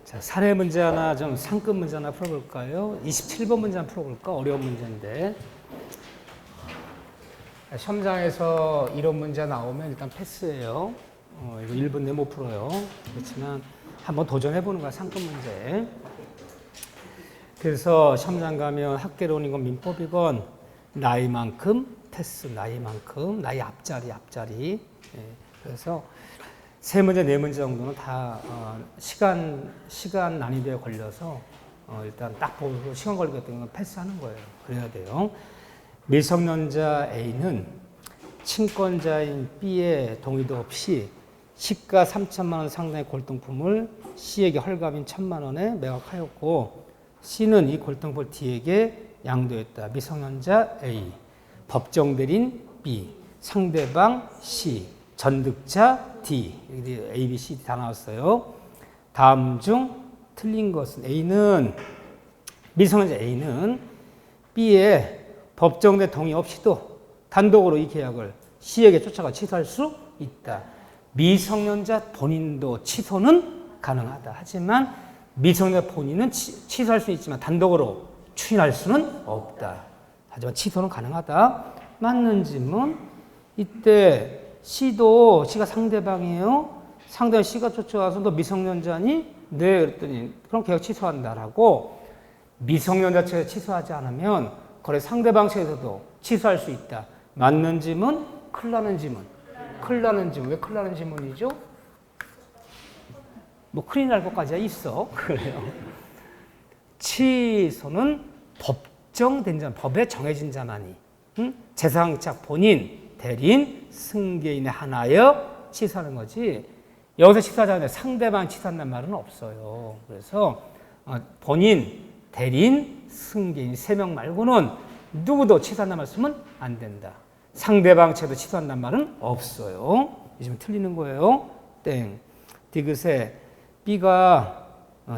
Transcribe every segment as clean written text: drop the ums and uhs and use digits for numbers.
자, 사례 문제 하나 좀 상급 문제 하나 풀어볼까요? 27번 문제 하나 풀어볼까? 어려운 문제인데. 시험장에서 이런 문제 나오면 일단 패스예요. 이거 1분 내 못 풀어요. 그렇지만 한번 도전해보는 거야, 상급 문제. 그래서 시험장 가면 학계론이건 민법이건 나이만큼 패스, 나이만큼, 나이 앞자리. 예, 그래서 세 문제, 네 문제 정도는 다 시간 난이도에 걸려서 일단 딱 보고 시간 걸리겠던 건 패스하는 거예요. 그래야 돼요. 미성년자 A는 친권자인 B의 동의도 없이 시가 3천만 원 상당의 골동품을 C에게 헐값인 1,000만 원에 매각하였고 C는 이 골동품을 D에게 양도했다. 미성년자 A, 법정 대리인 B, 상대방 C, 전득자 D. 여기 A, B, C, D 다 나왔어요. 다음 중 틀린 것은 미성년자 A는 B의 법정대 동의 없이도 단독으로 이 계약을 C에게 쫓아가 취소할 수 있다. 미성년자 본인도 취소는 가능하다. 하지만 미성년자 본인은 취소할 수 있지만 단독으로 추인할 수는 없다. 하지만 취소는 가능하다. 맞는 질문. 이때 C가 상대방이에요. 상대방 C가 쫓아와서 너 미성년자니? 네. 그랬더니 그럼 계약 취소한다라고 미성년자 측에서 취소하지 않으면 거래 상대방 측에서도 취소할 수 있다. 맞는 질문, 큰일 나는 질문. 큰일 나는 질문. 왜 큰일 나는 질문이죠? 뭐 큰일 날 것까지야 있어. 그래요. 취소는 법정된 자, 법에 정해진 자만이 재산착 본인, 대리인, 승계인의 하나여 취소하는 거지. 여기서 취소하자는데 상대방 취소한다는 말은 없어요. 그래서 본인, 대리인, 승계인 3명 말고는 누구도 취소한다는 말 쓰면 안 된다. 상대방 측도 취소한다는 말은 없어요. 이쯤 틀리는 거예요. 땡. 디귿에 B가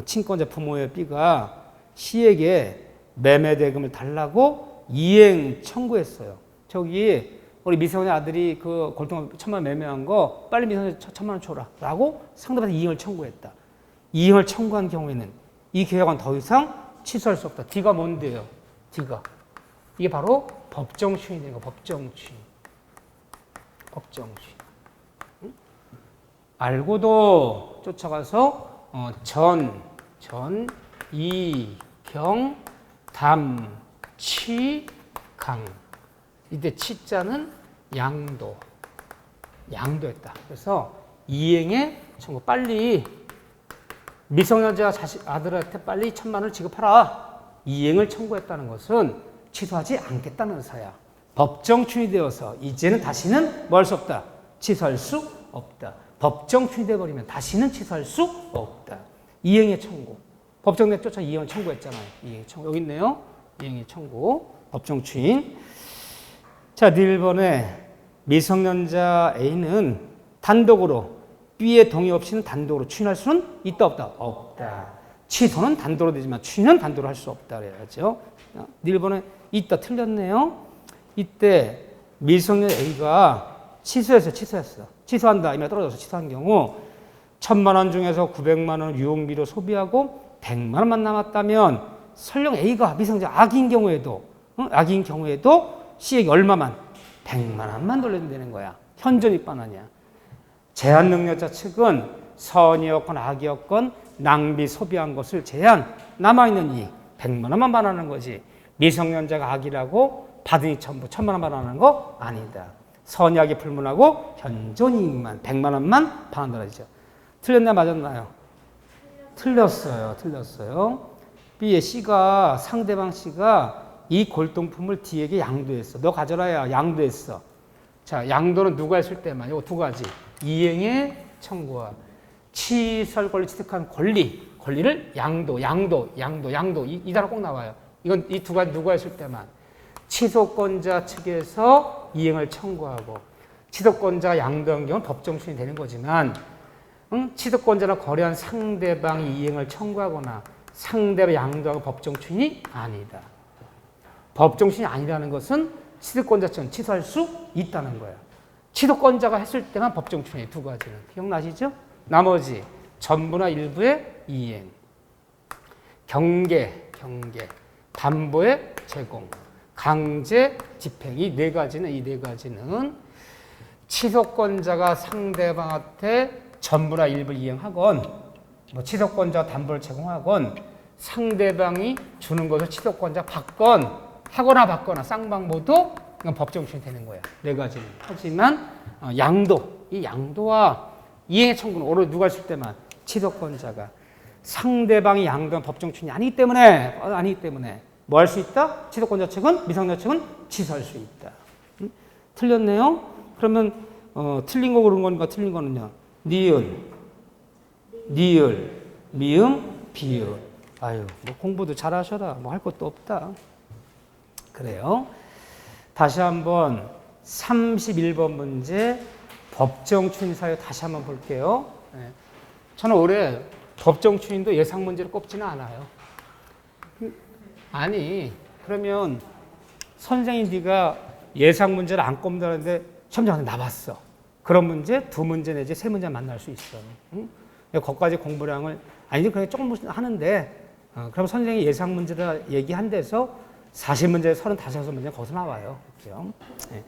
친권자 부모의 B가 C에게 매매 대금을 달라고 이행 청구했어요. 저기 우리 미성년 아들이 그 골동 1,000만 원 매매한 거 빨리 미성년 1,000만 원 줘라 라고 상대방한테 이행을 청구했다. 이행을 청구한 경우에는 이 계약은 더 이상 취소할 수 없다. D가 뭔데요? D가. 이게 바로 법정 추인이 되는 거. 법정 추인. 응? 알고도 쫓아가서 이, 경, 담, 취, 강. 이때 치자는 양도했다. 그래서 이행의 청구. 빨리 미성년자 아들한테 빨리 1,000만 원을 지급하라. 이행을 청구했다는 것은 취소하지 않겠다는 의사야. 법정 추인되어서 이제는 다시는 뭐 할 수 없다. 취소할 수 없다. 법정 추인돼 버리면 다시는 취소할 수 없다. 이행의 청구. 법정대 쫓아 이행을 청구했잖아요. 이행 청구. 여기 있네요. 이행의 청구. 법정 추인. 자, 1번에 미성년자 A는 단독으로 B의 동의 없이는 단독으로 추인할 수는 있다 없다? 없다. 취소는 단독으로 되지만 추인은 단독으로 할 수 없다 그래야죠. 1번에 있다 틀렸네요. 이때 미성년 A가 취소했어. 취소한다. 이미 떨어져서 취소한 경우 1,000만 원 중에서 900만 원 유흥비로 소비하고 100만 원만 남았다면 설령 A가 미성년자 악인 경우에도 C에게 얼마만? 100만 원만 돌려준다는 거야. 현존입반 아니야. 제한 능력자 측은 선이었건 악이었건 낭비 소비한 것을 제한 남아있는 이익 100만 원만 반환하는 거지. 미성년자가 악이라고 받은 이익 전부 1,000만 원 반환하는 거 아니다. 선이 악이 불문하고 현존 이익만 100만 원만 반환하죠. 틀렸나 맞았나요? 틀렸어요. B의 상대방 C가 이 골동품을 D에게 양도했어. 너 가져라야 양도했어. 자, 양도는 누가 했을 때만 이거 두 가지. 이행의 청구와 취소할 권리 취득한 권리를 양도 이 단어 꼭 나와요. 이건 이 두 가지 누가 했을 때만 취소권자 측에서 이행을 청구하고 취소권자가 양도한 경우는 법정 추인이 되는 거지만 취소권자나 거래한 상대방이 이행을 청구하거나 상대방 양도하고 법정 추인이 아니다. 법정 추인이 아니라는 것은 취소권자 측은 취소할 수 있다는 거야. 취소권자가 했을 때만 법정 추인이 두 가지는. 기억나시죠? 나머지 전부나 일부의 이행. 경계, 담보의 제공, 강제 집행 이 네 가지는 취소권자가 상대방한테 전부나 일부 이행하건 뭐 취소권자 담보를 제공하건 상대방이 주는 것을 취소권자 받건 하거나 받거나 쌍방 모두 이건 법정 추인이 되는 거야. 네 가지는. 하지만 이 양도와 이행의 청구는 오로지 누가 했을 때만 취소권자가 상대방이 양도한 법정 추인이 아니기 때문에 뭐 할 수 있다? 취소권자 측은 미성년자 측은 취소할 수 있다. 틀렸네요. 그러면 틀린 거 고른 거니까 틀린 거는요. 니을, 미음, 비읍. 아유, 뭐 공부도 잘하셔라. 뭐 할 것도 없다. 그래요. 다시 한번 31번 문제 법정 추인 사유 다시 한번 볼게요. 네. 저는 올해 법정 추인도 예상 문제를 꼽지는 않아요. 아니, 그러면 선생님 네가 예상 문제를 안 꼽는다는데 시험장에 나왔어. 그런 문제 2문제 내지 3문제 만날 수 있어. 응? 거기까지 공부량을 아니 그냥 조금 하는데 그럼 선생님이 예상 문제를 얘기한 데서 40문제, 35문제 거기서 나와요. 그렇죠? 네.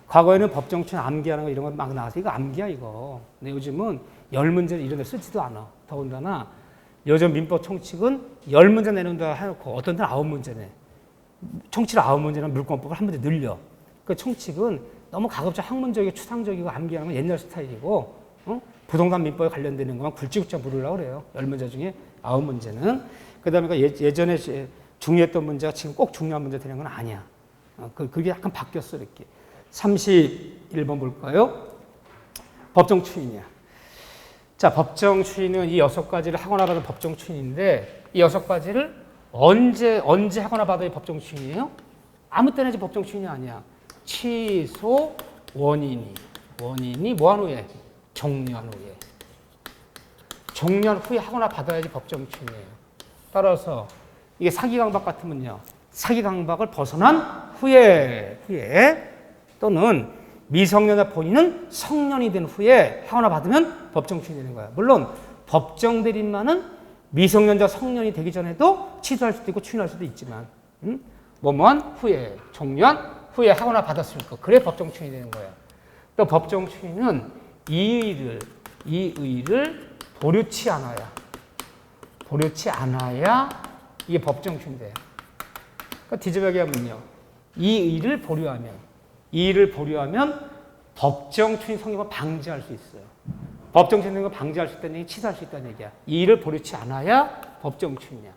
과거에는 법정 추인 암기하는 거 이런 거 막 나와서 이거 암기야 이거. 근데 요즘은 10문제를 이런 데 쓰지도 않아. 더군다나 요즘 민법 총칙은 10문제 내는다 해놓고 어떤 데는 9문제 내. 총칙을 9문제는 물권법을 한 문제 늘려. 그 총칙은 너무 가급적 학문적이고 추상적이고 암기하는 건 옛날 스타일이고 부동산 민법에 관련되는 것만 굵직굵직 물으려고 그래요. 10문제 중에 9문제는. 그다음에 예전에 중요했던 문제가 지금 꼭 중요한 문제 되는 건 아니야. 그게 약간 바뀌었어 이렇게. 31번 볼까요? 법정 추인이야. 자, 법정 추인은 이 6가지를 하거나 받은 법정 추인인데 이 6가지를 언제 하거나 받아야 법정 추인이에요? 아무 때나 이제 법정 추인이 아니야. 취소 원인이 뭐한 후에? 종료한 후에. 종료한 후에 하거나 받아야지 법정 추인이에요. 따라서 이게 사기 강박 같으면요. 사기 강박을 벗어난 후에 또는 미성년자 본인은 성년이 된 후에 하거나 받으면 법정 추인이 되는 거야. 물론 법정 대리인만은 미성년자 성년이 되기 전에도 취소할 수도 있고 추인할 수도 있지만 뭐뭐한 후에 종료한 후에 하거나 받았을 거. 그래 법정 추인이 되는 거야. 또 법정 추인은 이 의를 보류치 않아야 이게 법정 추인이 돼요. 그러니까 뒤집어게 하면요. 이 의를 보류하면 법정 추인 성립을 방지할 수 있어요. 법정 추인 성립을 방지할 수 있다는 얘기, 취소할 수 있다는 얘기야. 이 의를 보류치 않아야 법정 추인이야.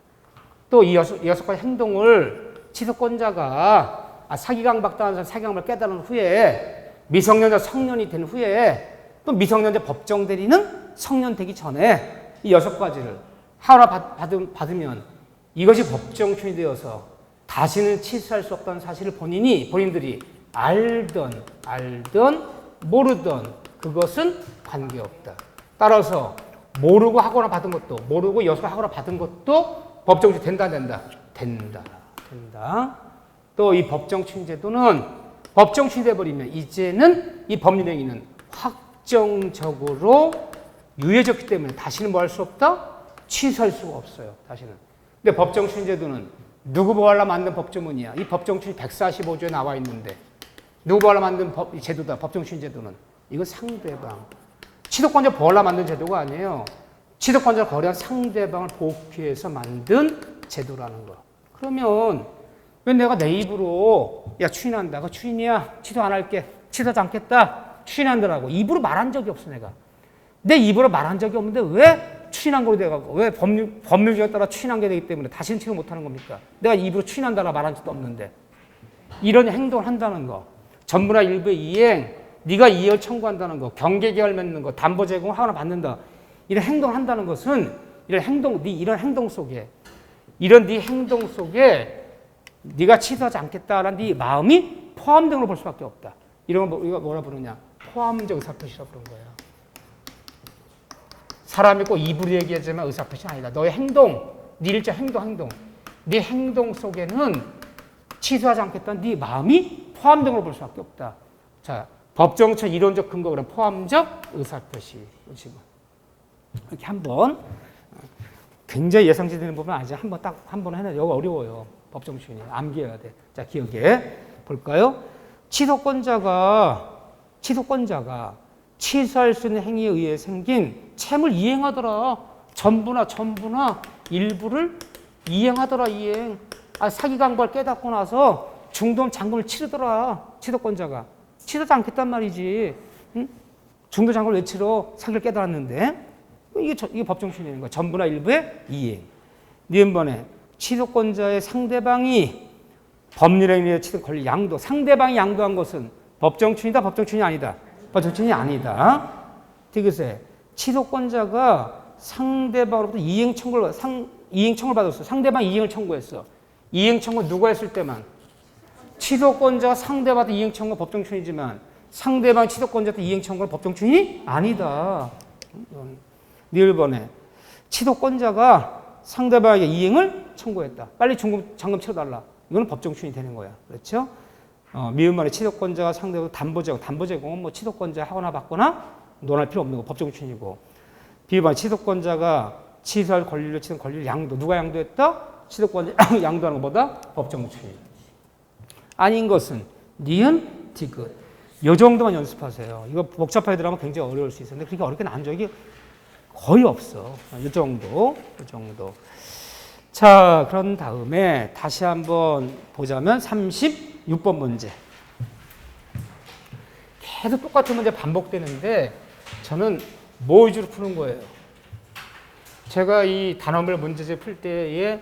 또 이 6가지 행동을 취소권자가 사기 강박당한 사람 사기 강박을 깨달은 후에 미성년자 성년이 된 후에 또 미성년자 법정 대리는 성년 되기 전에 이 6가지를 하나 받으면 이것이 법정 추인이 되어서 다시는 취소할 수 없다는 사실을 본인들이 알던 모르던 그것은 관계없다. 따라서 모르고 하거나 받은 것도 모르고 하거나 받은 것도 법정 추인 된다. 또 이 법정 추인 제도는 법정 추인돼 버리면 이제는 이 법률 행위는 확정적으로 유예졌기 때문에 다시는 뭐 할 수 없다? 취소할 수가 없어요. 다시는. 근데 법정 추인 제도는 누구 보호하려 만든 법조문이야. 이 법정 추인 145조에 나와 있는데 누구 보호하려 만든 제도다. 법정 추인 제도는 이건 상대방. 취소권자 보호하려 만든 제도가 아니에요. 취소권자를 거래한 상대방을 보호하기 위해서 만든 제도라는 거. 그러면 왜 내가 내 입으로 야 추인한다. 그 추인이야. 취소 안 할게. 취소하지 않겠다. 추인한다라고 입으로 말한 적이 없어 내가. 내 입으로 말한 적이 없는데 왜 추인한 걸로 돼가고 왜 법률주의에 따라 추인한 게 되기 때문에 다시는 취소 못하는 겁니까? 내가 입으로 추인한다라 말한 적도 없는데 이런 행동을 한다는 거. 전부나 일부의 이행, 네가 이행을 청구한다는 거, 경계계약을 맺는 거, 담보 제공하거나 받는다. 이런 행동을 한다는 것은 이런 행동 속에 네가 취소하지 않겠다라는 네 마음이 포함된 걸 볼 수밖에 없다. 이런 거 우리가 뭐라 부르냐? 포함적 의사표시라고 부르는 거예요. 사람이 꼭 입으로 얘기하지만 의사표시는 아니다. 너의 행동, 네 일자 행동. 네 행동 속에는 취소하지 않겠다는 네 마음이 포함된 걸 볼 수밖에 없다. 자, 법정처 이론적 근거 그럼 포함적 의사표시. 이렇게 한번 굉장히 예상치 되는 부분 아니지. 한 번 해놔. 여기 어려워요. 법정추인이. 암기해야 돼. 자, 기억해. 볼까요? 취소권자가 취소할 수 있는 행위에 의해 생긴 채무를 이행하더라. 전부나 일부를 이행하더라. 이행. 사기 강박을 깨닫고 나서 중도금 잔금을 치르더라. 취소권자가. 치르지 않겠단 말이지. 응? 중도 잔금을 왜 치러? 사기를 깨달았는데. 이게 법정추인인 거야. 전부나 일부의 이행. 니은번에 취소권자의 상대방이 법률 행위에 취득 권리 양도. 상대방이 양도한 것은 법정추인이다, 법정추인이 아니다. 법정추인이 아니다. 디귿에 취소권자가 상대방으로부터 이행 청구를 받았어. 상대방이 이행을 청구했어. 이행 청구 누가 했을 때만. 취소권자가 상대방한테 이행 청구가 법정추인이지만 상대방 취소권자한테 이행 청구는 법정추인이 아니다. 니을번에 취소권자가 상대방에게 이행을 청구했다. 빨리 잔금 치러달라. 이거는 법정추인이 되는 거야. 그렇죠? 미음말에 취소권자가 상대방 담보제공은 뭐 취소권자 하거나 받거나 논할 필요 없는 거 법정추인이고. 비음말에 취소권자가 취소할 권리를 취소한 권리를 양도. 누가 양도했다? 취소권자 양도하는 것보다 법정추인. 아닌 것은 니은, 디귿. 이 정도만 연습하세요. 이거 복잡하게 들어가면 굉장히 어려울 수 있었는데 그렇게 어렵게 안 적이 거의 없어. 이 정도. 자, 그런 다음에 다시 한번 보자면 36번 문제. 계속 똑같은 문제 반복되는데 저는 뭐 위주로 푸는 거예요? 제가 이 단어별 문제집 풀 때의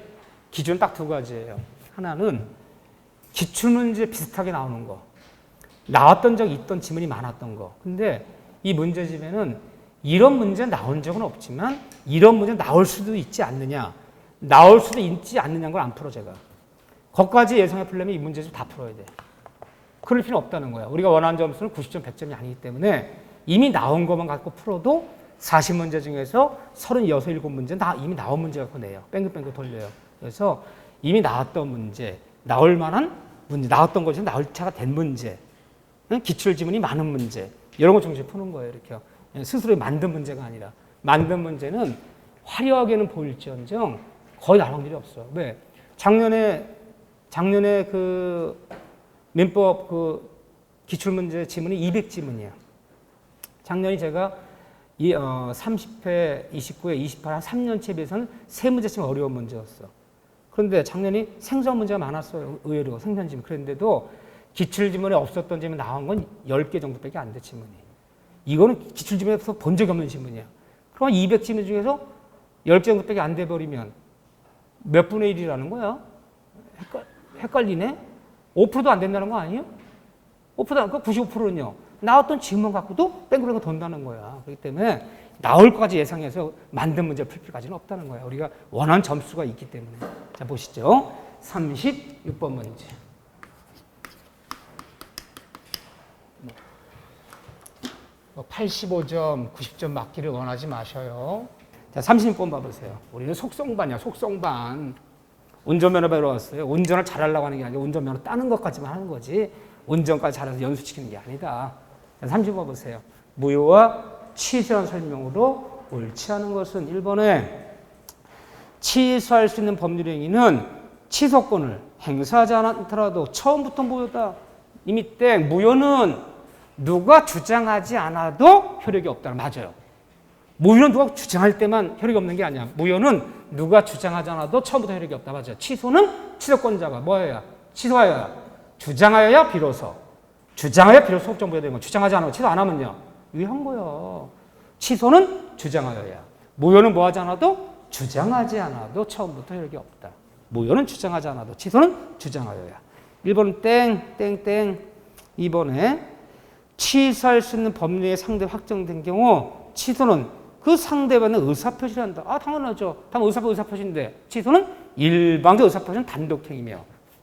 기준 딱 두 가지예요. 하나는 기출문제 비슷하게 나오는 거. 나왔던 적이 있던 지문이 많았던 거. 근데 이 문제집에는 이런 문제 나온 적은 없지만 이런 문제 나올 수도 있지 않느냐. 나올 수도 있지 않느냐는 걸 안 풀어 제가. 거기까지 예상해 풀려면 이 문제집 다 풀어야 돼. 그럴 필요는 없다는 거야. 우리가 원하는 점수는 90점, 100점이 아니기 때문에 이미 나온 것만 갖고 풀어도 40문제 중에서 36, 7문제는 다 이미 나온 문제 갖고 내요. 뺑글뺑글 돌려요. 그래서 이미 나왔던 문제, 나올 만한 문제, 나왔던 것이 나올 차가 된 문제, 기출 지문이 많은 문제 이런 거 중심에 푸는 거예요. 이렇게 스스로 만든 문제가 아니라 만든 문제는 화려하게는 보일지언정 거의 나올 일이 없어. 왜? 작년에 그 민법 그 기출문제 지문이 200지문이야. 작년에 제가 30회, 29회, 28회 한 3년치에 비해서는 세 문제쯤 어려운 문제였어. 그런데 작년에 생선 문제가 많았어요. 의외로 생선 지문. 그런데도 기출 지문에 없었던 지문 나온 건 10개 정도밖에 안 돼, 지문이. 이거는 기출 지문에서 본 적이 없는 지문이야. 그럼 200지문 중에서 10개 정도밖에 안 돼 버리면 몇 분의 1이라는 거야? 헷갈리네? 5%도 안 된다는 거 아니에요? 5%도 안, 95%는요. 나왔던 지문 갖고도 뺑글뺑글 돈다는 거야. 그렇기 때문에 나올 것까지 예상해서 만든 문제를 풀 필요까지는 없다는 거야. 우리가 원하는 점수가 있기 때문에. 자, 보시죠. 36번 문제. 85점, 90점 맞기를 원하지 마셔요. 자, 36번 봐보세요. 우리는 속성반이야, 속성반. 운전면허 배우러 왔어요. 운전을 잘하려고 하는 게 아니라 운전면허 따는 것까지만 하는 거지. 운전까지 잘해서 연수시키는 게 아니다. 자, 30번 보세요. 무효와 취소한 설명으로 옳지 않은 것은 1번에 취소할 수 있는 법률 행위는 취소권을 행사하지 않더라도 처음부터 무효다. 이미 땡. 무효는 누가 주장하지 않아도 효력이 없다. 맞아요. 무효는 누가 주장할 때만 효력이 없는 게 아니야. 무효는 누가 주장하지 않아도 처음부터 효력이 없다. 맞아요. 취소는 취소권자가 뭐여야? 취소하여야. 주장하여야 비로소. 주장하여야 비로소 소급정부가 되는 거. 주장하지 않으면 취소 안 하면요. 유효한 거예요. 취소는 주장하여야. 무효는 뭐 하지 않아도 주장하지 않아도 처음부터 효력이 없다. 무효는 주장하지 않아도 취소는 주장하여야. 1번은 땡. 2번에 취소할 수 있는 법률의 상대 확정된 경우 취소는 그 상대방의 의사표시를 한다. 당연하죠. 당연 의사표시인데 취소는 일방적 의사표시는 단독행위며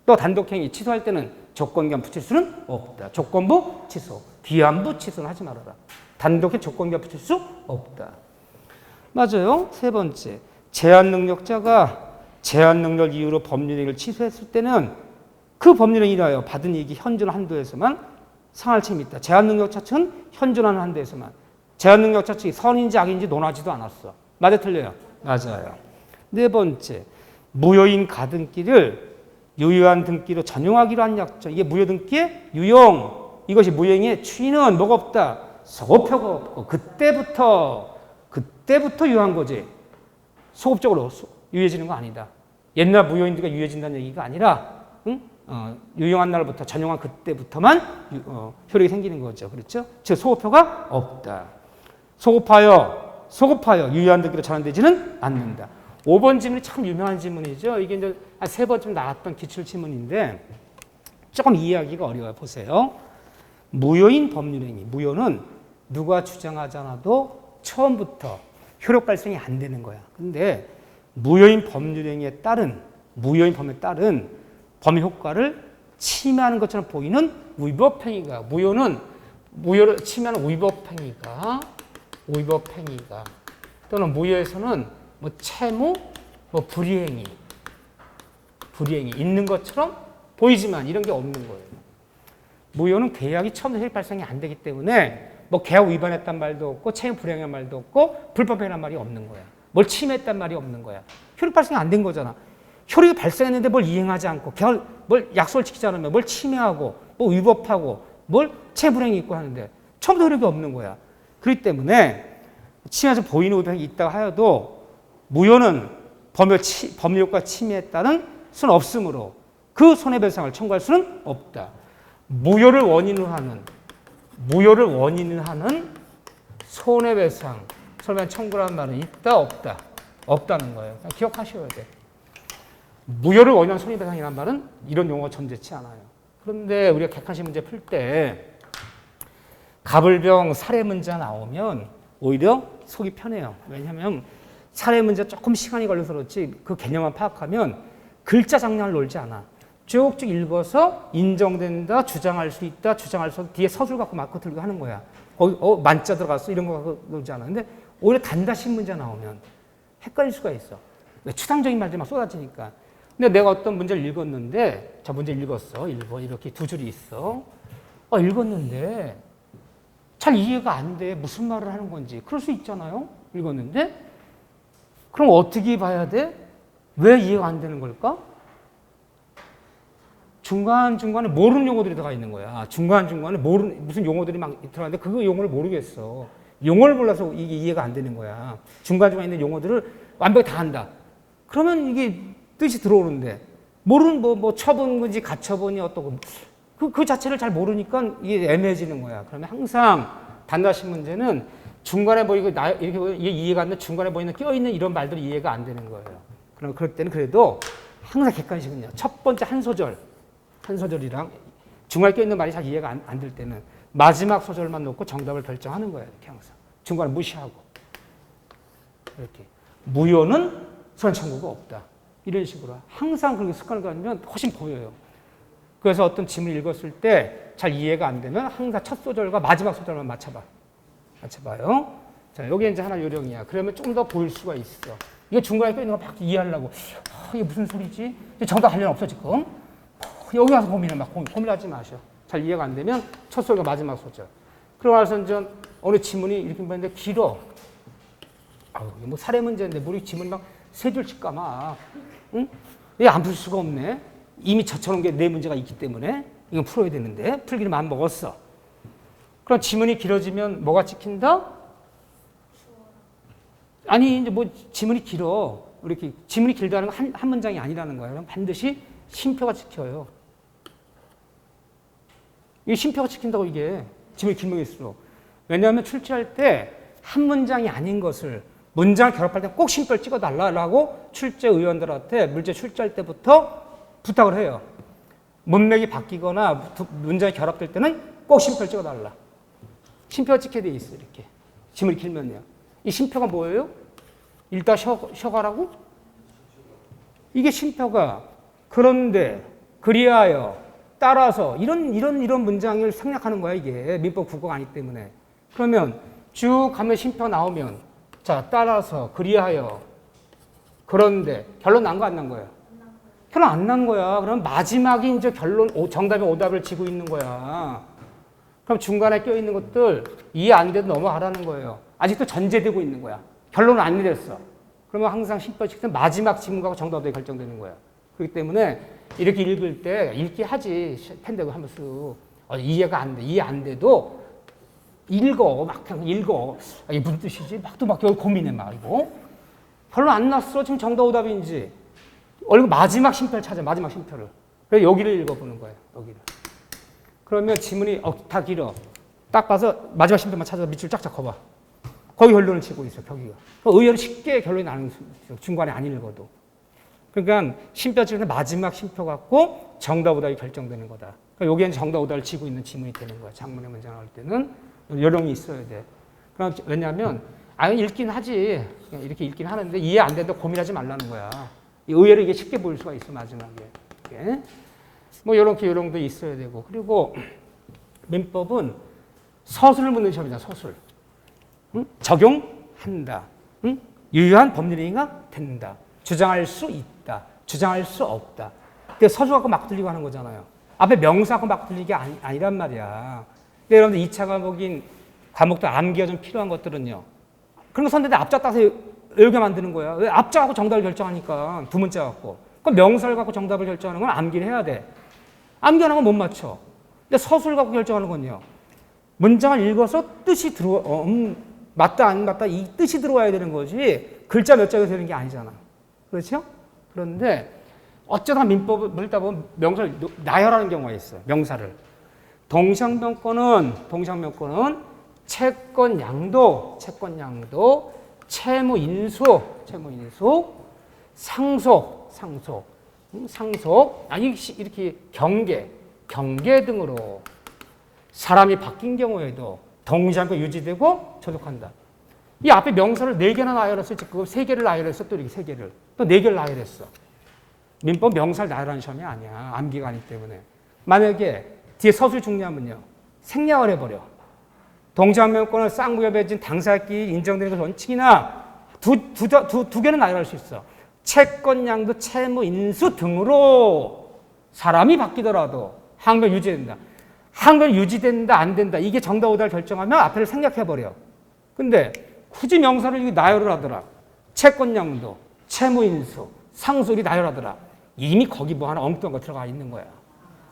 또 단독행위 취소할 때는 조건기한 붙일 수는 없다. 조건부 취소, 기한부 취소는 하지 말아라. 단독의 조건기한 붙일 수 없다. 맞아요. 세 번째, 제한 능력자가 제한 능력 이유로 법률행위를 취소했을 때는 그 법률행위에 인하여 받은 이익이 현존 한도에서만 상할 책임이 있다. 제한 능력자 측은 현존하는 한도에서만. 제한 능력자 측이 선인지 악인지 논하지도 않았어. 맞아 틀려요? 맞아요. 네 번째, 무효인 가등기를 유효한 등기로 전용하기로 한 약정. 이게 무효 등기의 유용. 이것이 무효행위의 추인은 뭐가 없다? 소급표가 없고 그때부터 유효한 거지. 소급적으로 유효해지는 거 아니다. 옛날 무효인들가 유효해진다는 얘기가 아니라 유용한 날부터 전용한 그때부터만 효력이 생기는 거죠. 그렇죠? 즉 소급표가 없다. 소급하여 유효한 등기로 전환되지는 않는다. 5번 질문이 참 유명한 질문이죠. 이게 이제 한 3번쯤 나왔던 기출 질문인데 조금 이해하기가 어려워요. 보세요. 무효인 법률행위. 무효는 누가 주장하지 않아도 처음부터 효력 발생이 안 되는 거야. 근데 무효인 법률행위에 따른 법의 효과를 침해하는 것처럼 보이는 위법행위가, 무효를 침해하는 위법행위가 또는 무효에서는 뭐 채무, 뭐 불이행위 있는 것처럼 보이지만 이런 게 없는 거예요. 무효는 계약이 처음부터 효력 발생이 안 되기 때문에 뭐 계약 위반했단 말도 없고 채무 불이행한 말도 없고 불법행위란 말이 없는 거야. 뭘 침해했단 말이 없는 거야. 효력 발생이 안 된 거잖아. 효력이 발생했는데 뭘 이행하지 않고 뭘 약속을 지키지 않으면 뭘 침해하고 뭐 위법하고 뭘 채무 불이행이 있고 하는데 처음부터 효력이 없는 거야. 그렇기 때문에 침해에서 보이는 위법행위 있다고 하여도 무효는 법률효과 침해에 따른 수는 없으므로 그 손해배상을 청구할 수는 없다. 무효를 원인으로 하는 손해배상 청구라는 말은 있다 없다? 없다는 거예요. 그냥 기억하셔야 돼. 무효를 원인한 손해배상이라는 말은 이런 용어가 존재치 않아요. 그런데 우리가 객관식 문제 풀 때 가불병 사례 문제가 나오면 오히려 속이 편해요. 왜냐하면 사례 문제 조금 시간이 걸려서 그렇지 그 개념만 파악하면 글자 장난을 놀지 않아. 쭉쭉 읽어서 인정된다, 주장할 수 있다, 주장할 수 없다, 뒤에 서술 갖고 맞고 들고 하는 거야. 거기 만자 들어갔어 이런 거 갖고 놀지 않아. 근데 오히려 단다식 문제 나오면 헷갈릴 수가 있어. 추상적인 말들만 쏟아지니까. 근데 내가 어떤 문제를 읽었는데 저 문제 읽었어. 1번 이렇게 두 줄이 있어. 읽었는데 잘 이해가 안 돼. 무슨 말을 하는 건지. 그럴 수 있잖아요. 읽었는데 그럼 어떻게 봐야 돼? 왜 이해가 안 되는 걸까? 중간중간에 모르는 용어들이 들어가 있는 거야. 중간중간에 무슨 용어들이 막 들어가는데 그 용어를 모르겠어. 용어를 몰라서 이게 이해가 안 되는 거야. 중간중간에 있는 용어들을 완벽히 다 한다. 그러면 이게 뜻이 들어오는데 모르는 뭐 처분인지 가처분이 어떻고 그 자체를 잘 모르니까 이게 애매해지는 거야. 그러면 항상 단답식 문제는 중간에 보이고 이렇게 이해가 안 되는 중간에 보이는 껴있는 이런 말들이 이해가 안 되는 거예요. 그럼 그럴 때는 그래도 항상 객관식은요. 첫 번째 한 소절이랑 중간에 껴있는 말이 잘 이해가 안 될 때는 마지막 소절만 놓고 정답을 결정하는 거예요. 이렇게 항상. 중간에 무시하고. 이렇게. 무효는 손해청구가 없다. 이런 식으로. 항상 그렇게 습관을 가지면 훨씬 보여요. 그래서 어떤 질문을 읽었을 때 잘 이해가 안 되면 항상 첫 소절과 마지막 소절만 맞춰봐요. 자, 여기 이제 하나 요령이야. 그러면 좀 더 보일 수가 있어. 이게 중간에 껴있는 거 막 이해하려고. 이게 무슨 소리지? 정답 관련 없어, 지금. 여기 와서 고민하지 마셔. 잘 이해가 안 되면 첫 소절과 마지막 소절. 그러고 나서 이제 어느 지문이 이렇게 봤는데 길어. 뭐 사례 문제인데 우리 지문이 막 세 줄씩 까마. 응? 이게 안 풀 수가 없네. 이미 저처럼 내 문제가 있기 때문에 이건 풀어야 되는데 풀기를 마음 먹었어. 그럼 지문이 길어지면 뭐가 찍힌다? 아니 이제 뭐 지문이 길어. 이렇게 지문이 길다는 건 한 문장이 아니라는 거예요. 반드시 쉼표가 찍혀요. 이게 쉼표가 찍힌다고 이게 지문이 길면 길수록. 왜냐하면 출제할 때 한 문장이 아닌 것을 문장을 결합할 때 꼭 쉼표를 찍어달라고 출제 의원들한테 문제 출제할 때부터 부탁을 해요. 문맥이 바뀌거나 문장이 결합될 때는 꼭 쉼표를 찍어달라. 쉼표가 찍게 돼 있어 이렇게. 지문이 길면요. 이 쉼표가 뭐예요? 읽다 쉬어가라고? 이게 쉼표가 그런데 그리하여 따라서 이런 문장을 생략하는 거야 이게 민법 국어가 아니기 때문에. 그러면 쭉 가면 쉼표가 나오면 자 따라서 그리하여 그런데 결론 난 거 안 난 거야? 결론 안 난 거야. 그럼 마지막이 이제 정답의 오답을 지고 있는 거야. 그럼 중간에 껴있는 것들 이해 안 돼도 넘어가라는 거예요. 아직도 전제되고 있는 거야. 결론은 안 내렸어. 그러면 항상 심표칙은 마지막 지문과 정답이 결정되는 거야. 그렇기 때문에 이렇게 읽을 때 읽기 하지. 펜대고 하면서 이해가 안 돼. 이해 안 돼도 읽어. 막 그냥 읽어. 이게 무슨 뜻이지? 막 고민해 막 이거. 별로 안 났어. 지금 정답 오답인지. 얼른 마지막 심표를 찾아. 마지막 심표를. 그래서 여기를 읽어보는 거예요. 여기를. 그러면 지문이 다 길어. 딱 봐서 마지막 심표만 찾아서 밑줄 쫙쫙 커봐. 거기 결론을 치고 있어. 거기가. 의외로 쉽게 결론이 나는 중간에 안 읽어도. 그러니까 심표 중에 마지막 심표 갖고 정답 오답이 결정되는 거다. 그러니까 여기에는 정답 오답을 지고 있는 지문이 되는 거야. 장문의 문장 나올 때는 요령이 있어야 돼. 그럼 왜냐하면 읽긴 하지. 그냥 이렇게 읽긴 하는데 이해 안 돼도 고민하지 말라는 거야. 의외로 이게 쉽게 보일 수가 있어 마지막에. 이렇게. 뭐 이렇게 요령도 있어야 되고. 그리고 민법은 서술을 묻는 시험이잖아. 서술. 응? 적용한다. 응? 유효한 법률행위가 된다. 주장할 수 있다. 주장할 수 없다. 그게 서술 갖고 막 들리고 하는 거잖아요. 앞에 명사 갖고 막 들리게 아니란 말이야. 근데 여러분들 2차 과목인 과목도 암기가 좀 필요한 것들은요. 그런 거 선대인데 앞자 따서 외우게 만드는 거야. 왜 앞자 갖고 정답을 결정하니까 두 문자 갖고. 그럼 명사를 갖고 정답을 결정하는 건 암기를 해야 돼. 암기 안 하면 못 맞춰. 근데 서술 갖고 결정하는 건요. 문장을 읽어서 뜻이 맞다 안 맞다 이 뜻이 들어와야 되는 거지 글자 몇 자가 되는 게 아니잖아. 그렇죠? 그런데 어쩌다 민법을 읽다 보면 명사를 나열하는 경우가 있어요. 명사를. 동상명권은 채권 양도, 채무 인수, 상속, 이렇게 경계 등으로 사람이 바뀐 경우에도 동시함과 유지되고 저속한다. 이 앞에 명사를 4개나 나열했어. 지금 3개를 나열했어. 또 이렇게 3개를. 또 4개를 나열했어. 민법 명사를 나열하는 시험이 아니야. 암기가 아니기 때문에. 만약에 뒤에 서술 중요하면요. 생략을 해버려. 동시함명권을 쌍무협해진 당사끼리 인정되는 것 원칙이나 두 개는 나열할 수 있어. 채권 양도, 채무 인수 등으로 사람이 바뀌더라도 항변 유지된다. 항변 유지된다, 안 된다. 이게 정답 오답을 결정하면 앞에를 생략해버려. 근데 굳이 명사를 나열을 하더라. 채권 양도, 채무 인수, 상속이 나열하더라. 이미 거기 뭐 하나 엉뚱한 거 들어가 있는 거야.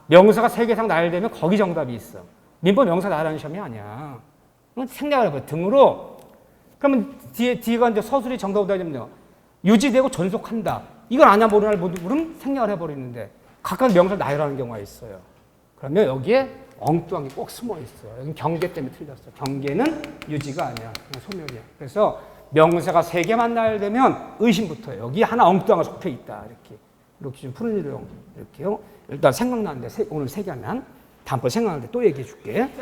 명사가 3개 이상 나열되면 거기 정답이 있어. 민법 명사 나열하는 시험이 아니야. 생략을 해버려. 등으로. 그러면 뒤가 이제 서술이 정답 오답이면요. 유지되고 존속한다. 이건 아냐 모르나 모르면 생략을 해버리는데 각각 명사를 나열하는 경우가 있어요. 그러면 여기에 엉뚱한 게 꼭 숨어 있어요. 여기 경계 때문에 틀렸어. 경계는 유지가 아니야. 그냥 소멸이야. 그래서 명사가 3개만 나열되면 의심부터 여기 하나 엉뚱한 거 적혀 있다. 이렇게 좀 푸는 일용 이렇게요. 일단 생각나는데 오늘 3개 하면 다음번 생각나는데 또 얘기해 줄게. 네.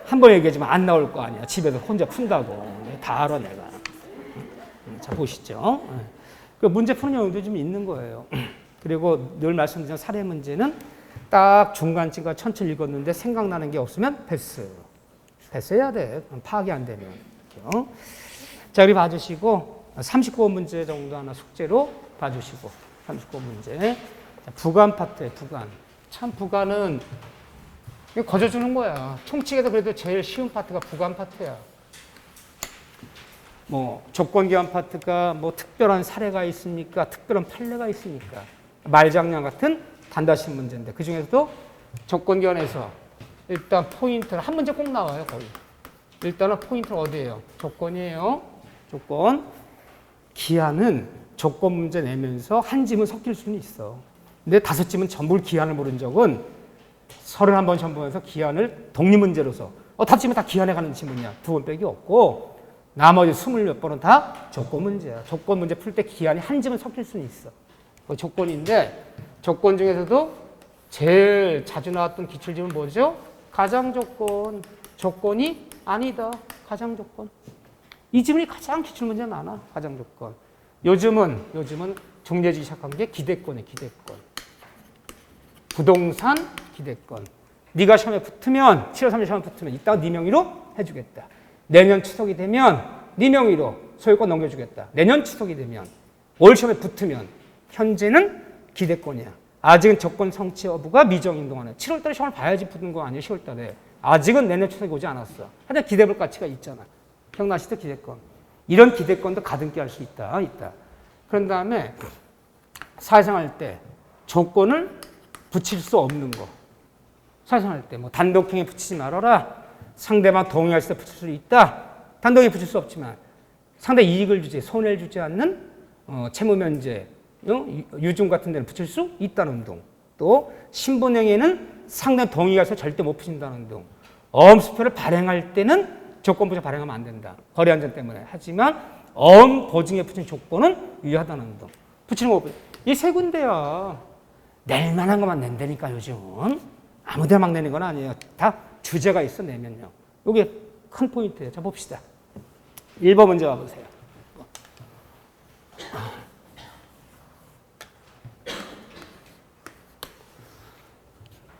한 번 얘기하지만 안 나올 거 아니야. 집에서 혼자 푼다고. 다 알아 내가. 자 보시죠. 그 문제 푸는 용도 좀 있는 거예요. 그리고 늘 말씀드린 사례 문제는 딱 중간쯤과 천천히 읽었는데 생각나는 게 없으면 패스. 패스해야 돼. 파악이 안 되면. 이렇게요. 자, 우리 봐주시고 39번 문제 정도 하나 숙제로 봐주시고 39번 문제. 자, 부관 파트에 부관. 참 부관은 거저주는 거야. 총칙에서 그래도 제일 쉬운 파트가 부관 파트야. 뭐 조건기한 파트가 뭐 특별한 사례가 있습니까? 특별한 판례가 있습니까? 말장난 같은 단다식 문제인데 그 중에서도 조건기한에서 일단 포인트는 한 문제 꼭 나와요. 거의. 일단은 포인트는 어디예요? 조건이에요. 조건. 기한은 조건 문제 내면서 한 지문 섞일 수는 있어. 근데 5지문 전부 기한을 모른 적은 31번 시험 보면서 기한을 독립문제로서 5지문 다 기한에 가는 지문이야. 2번 빼기 없고 나머지 20몇 번은 다 조건 문제야. 조건 문제 풀 때 기한이 한 지문 섞일 수는 있어. 그 조건인데 조건 중에서도 제일 자주 나왔던 기출지문 뭐죠? 가장조건. 조건이 아니다. 가장조건. 이 지문이 가장 기출문제 많아. 가장조건. 요즘은 종려지기 시작한 게 기대권이에요. 기대권. 부동산 기대권. 네가 시험에 붙으면 7월 3일 시험에 붙으면 이따가 네 명의로 해주겠다. 내년 추석이 되면 네 명의로 소유권 넘겨주겠다. 내년 추석이 되면 올 시험에 붙으면 현재는 기대권이야. 아직은 조건 성취 여부가 미정인 동안에 7월 달에 시험을 봐야지 붙는 거 아니에요. 10월 달에. 아직은 내년 추석이 오지 않았어. 하여튼 기대볼 가치가 있잖아. 기억나시죠? 기대권. 이런 기대권도 가등기 할 수 있다. 그런 다음에 사회생활 때 조건을 붙일 수 없는 거. 사회생활 때 뭐 단독행위 붙이지 말아라. 상대방 동의할 때 붙일 수 있다. 단독행위 붙일 수 없지만 상대 이익을 주지, 손해를 주지 않는 채무면제, 유증 같은 데는 붙일 수 있다는 등. 또 신분행위는 상대 동의가 있어 절대 못 붙인다는 등. 어음수표를 발행할 때는 조건부터 발행하면 안 된다. 거래안전 때문에. 하지만 어음 보증에 붙인 조건은 유효하다는 등. 붙이는 거, 이 세 군데야. 낼 만한 것만 낸다니까 요즘은. 아무 데나 막 내는 건 아니에요. 다 주제가 있어 내면요. 이게 큰 포인트예요. 자 봅시다. 1번 문제 와보세요.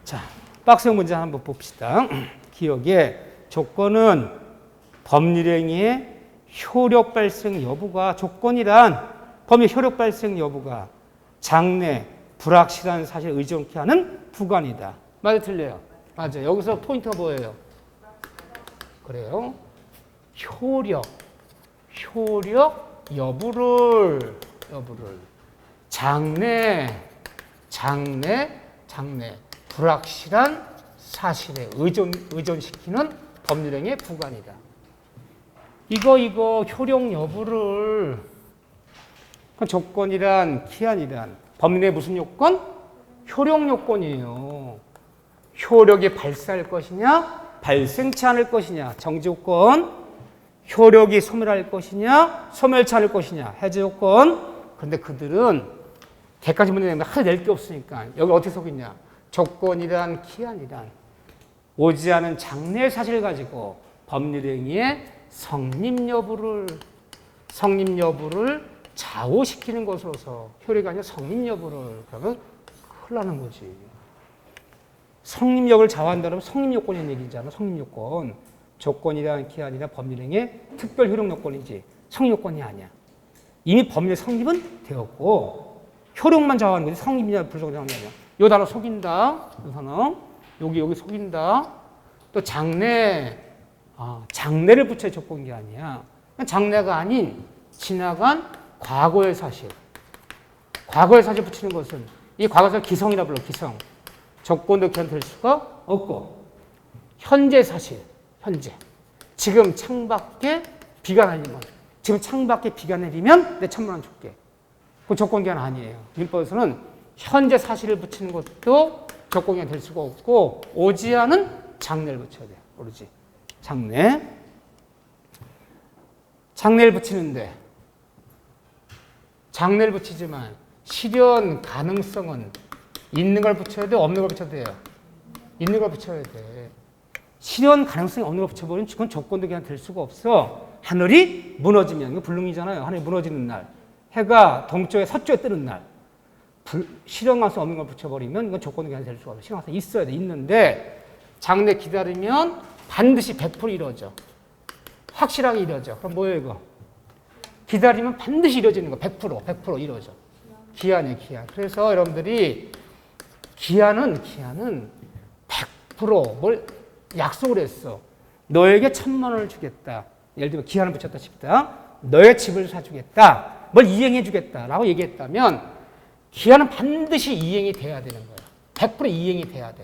자, 박스형 문제 한번 봅시다. 기억에 조건은 법률행위의 효력 발생 여부가 조건이란 법률 효력 발생 여부가 장래, 불확실한 사실을 의존케 하는 부관이다. 맞아, 틀려요? 맞아. 여기서 포인트가 뭐예요? 그래요. 효력 여부를 장래 불확실한 사실에 의존시키는 법률행위의 부관이다. 이거 효력 여부를 조건이란 기한이란 법률의 무슨 요건? 효력 요건이에요. 효력이 발생할 것이냐, 발생치 않을 것이냐, 정지 요건. 효력이 소멸할 것이냐, 소멸치 않을 것이냐, 해제 요건. 그런데 그들은 대가지 문제 내면 하나 낼 게 없으니까 여기 어떻게 속있냐? 조건이란 기한이란 오지 않은 장래의 사실을 가지고 법률행위의 성립 여부를 좌우시키는 것으로서 효력이 아니라 성립 여부를 그러면 큰일 나는 거지. 성립 여부를 좌우한다면 성립 요건이라는 얘기잖아. 성립 요건. 조건이란 기한이란 법률행위의 특별 효력 요건이지 성립 요건이 아니야. 이미 법률의 성립은 되었고 효력만 좌우하는 거지 성립이냐 불성립이냐. 요 단어 속인다. 요 단어. 여기 속인다. 또 장래를 붙여야 조건이 아니야. 장래가 아닌 지나간 과거의 사실. 과거의 사실 붙이는 것은 이 과거를 기성이라 불러. 기성. 조건도 기한 될 수가 없고 현재 사실. 현재. 지금 창밖에 비가 내리면 지금 창밖에 비가 내리면 내 1,000만 원 줄게. 그 조건기한 아니에요. 민법에서는 현재 사실을 붙이는 것도 조건기한 될 수가 없고 오지 않은 장래를 붙여야 돼요. 모르지. 장래를 붙이는데 장래를 붙이지만 실현 가능성은 있는 걸 붙여야 돼, 없는 걸 붙여야 돼요. 있는 걸 붙여야 돼. 실현 가능성이 없는 걸 붙여버리면 그건 조건도 그냥 될 수가 없어. 하늘이 무너지면, 이거 불능이잖아요. 하늘이 무너지는 날. 해가 동쪽에 서쪽에 뜨는 날. 실현 가능성 없는 걸 붙여버리면 이건 조건도 그냥 될 수가 없어. 실현 가능성이 있어야 돼. 있는데 장래 기다리면 반드시 100% 이루어져. 확실하게 이루어져. 그럼 뭐예요 이거? 기다리면 반드시 이루어지는 거. 100% 이루어져. 기한이에요, 기한. 그래서 여러분들이 기한은 100% 뭘 약속을 했어. 너에게 1,000만 원을 주겠다. 예를 들면 기한을 붙였다 싶다. 너의 집을 사주겠다. 뭘 이행해 주겠다라고 얘기했다면 기한은 반드시 이행이 돼야 되는 거야. 100% 이행이 돼야 돼.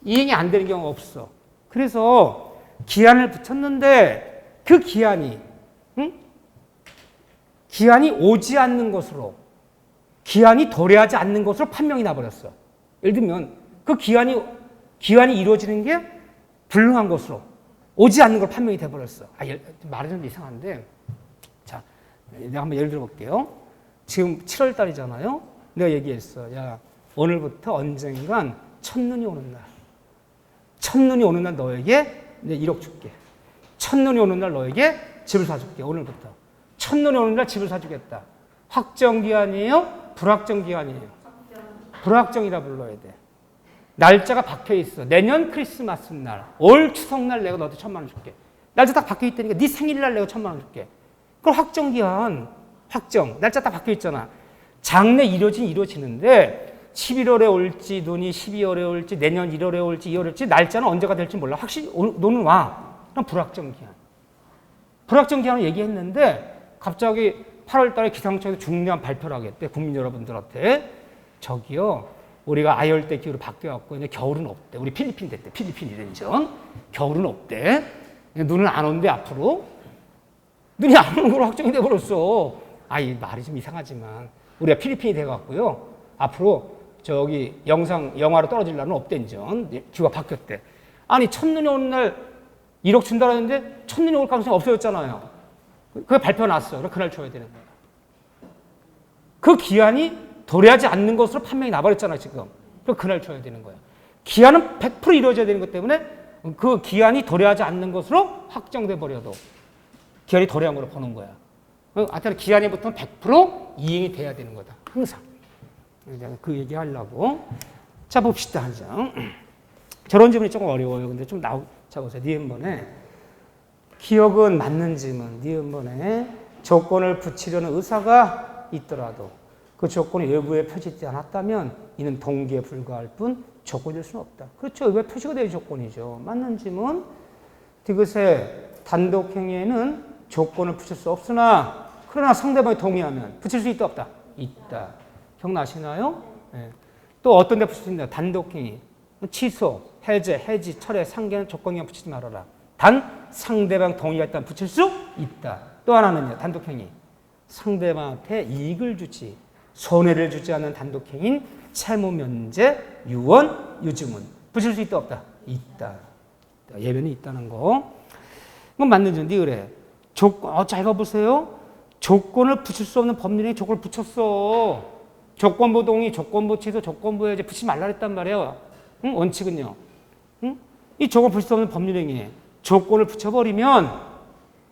이행이 안 되는 경우가 없어. 그래서 기한을 붙였는데 그 기한이 기한이 오지 않는 것으로 기한이 도래하지 않는 것으로 판명이 나버렸어. 예를 들면 그 기한이 이루어지는 게 불능한 것으로 오지 않는 걸 판명이 돼버렸어. 말이 좀 이상한데 자, 내가 한번 예를 들어볼게요. 지금 7월 달이잖아요. 내가 얘기했어. 야, 오늘부터 언젠간 첫눈이 오는 날. 첫눈이 오는 날 너에게 내 1억 줄게. 첫눈이 오는 날 너에게 집을 사줄게. 오늘부터. 첫눈이 오는 날 집을 사주겠다. 확정기한이에요? 불확정기한이에요? 불확정이라 불러야 돼. 날짜가 박혀있어. 내년 크리스마스 날, 올 추석날 내가 너한테 1,000만 원 줄게. 날짜 딱 박혀있다니까 네 생일날 내가 1,000만 원 줄게. 그걸 확정기한, 날짜 딱 박혀있잖아. 장래 이루어지는데 11월에 올지 눈이 12월에 올지 내년 1월에 올지 2월에 올지 날짜는 언제가 될지 몰라. 확실히 너는 와. 그럼 불확정기한. 불확정 기한을 얘기했는데 갑자기 8월 달에 기상청에서 중요한 발표를 하겠대. 국민 여러분들한테. 저기요. 우리가 아열대 기후로 바뀌어갖고 이제 겨울은 없대. 우리 필리핀 됐대. 필리핀 이랬죠. 겨울은 없대. 눈은 안 온대 앞으로. 눈이 안 오는 걸로 확정이 돼버렸어. 이 말이 좀 이상하지만 우리가 필리핀이 돼갖고요. 앞으로 저기 영하로 떨어질 날은 없댄전. 기후가 바뀌었대. 아니 첫눈이 오는 날 1억 준다고 했는데 첫눈이 올 가능성이 없어졌잖아요. 그게 발표 났어. 그럼 그날 줘야 되는 거야. 그 기한이 도래하지 않는 것으로 판명이 나버렸잖아 지금. 그럼 그날 줘야 되는 거야. 기한은 100% 이루어져야 되는 것 때문에 그 기한이 도래하지 않는 것으로 확정돼 버려도 기한이 도래한 걸로 보는 거야. 하여튼 기한이 붙으면 100% 이행이 돼야 되는 거다. 항상. 그 얘기 하려고. 자 봅시다 한 장. 저런 질문이 조금 어려워요. 근데 좀 자 보세요. 니은번에 기억은 맞는 질문. 니은번에 조건을 붙이려는 의사가 있더라도 그 조건이 외부에 표시되지 않았다면 이는 동기에 불과할 뿐 조건일 수는 없다. 그렇죠. 왜 표시가 되는 조건이죠. 맞는 질문. 디귿의 단독행위에는 조건을 붙일 수 없으나 그러나 상대방이 동의하면 붙일 수 있다 없다? 있다. 기억나시나요? 네. 또 어떤 데 붙일 수 있냐? 단독행위. 취소, 해지, 철회, 상계는 조건이면 붙이지 말아라. 단 상대방 동의가 있다면 붙일 수 있다. 또 하나는요. 단독행위. 상대방한테 이익을 주지 손해를 주지 않는 단독행위인 채무 면제, 유언, 유증은 붙일 수 있다 없다? 있다. 예변이 있다는 거. 이건 맞는 점. 그래. 조건, 잘 봐보세요. 조건을 붙일 수 없는 법률행위 조건을 붙였어. 조건부 동의, 조건부 취소, 조건부 해제 붙이지 말라 했단 말이에요. 응? 원칙은요. 응? 이 조건 붙일 수 없는 법률행위에 조건을 붙여버리면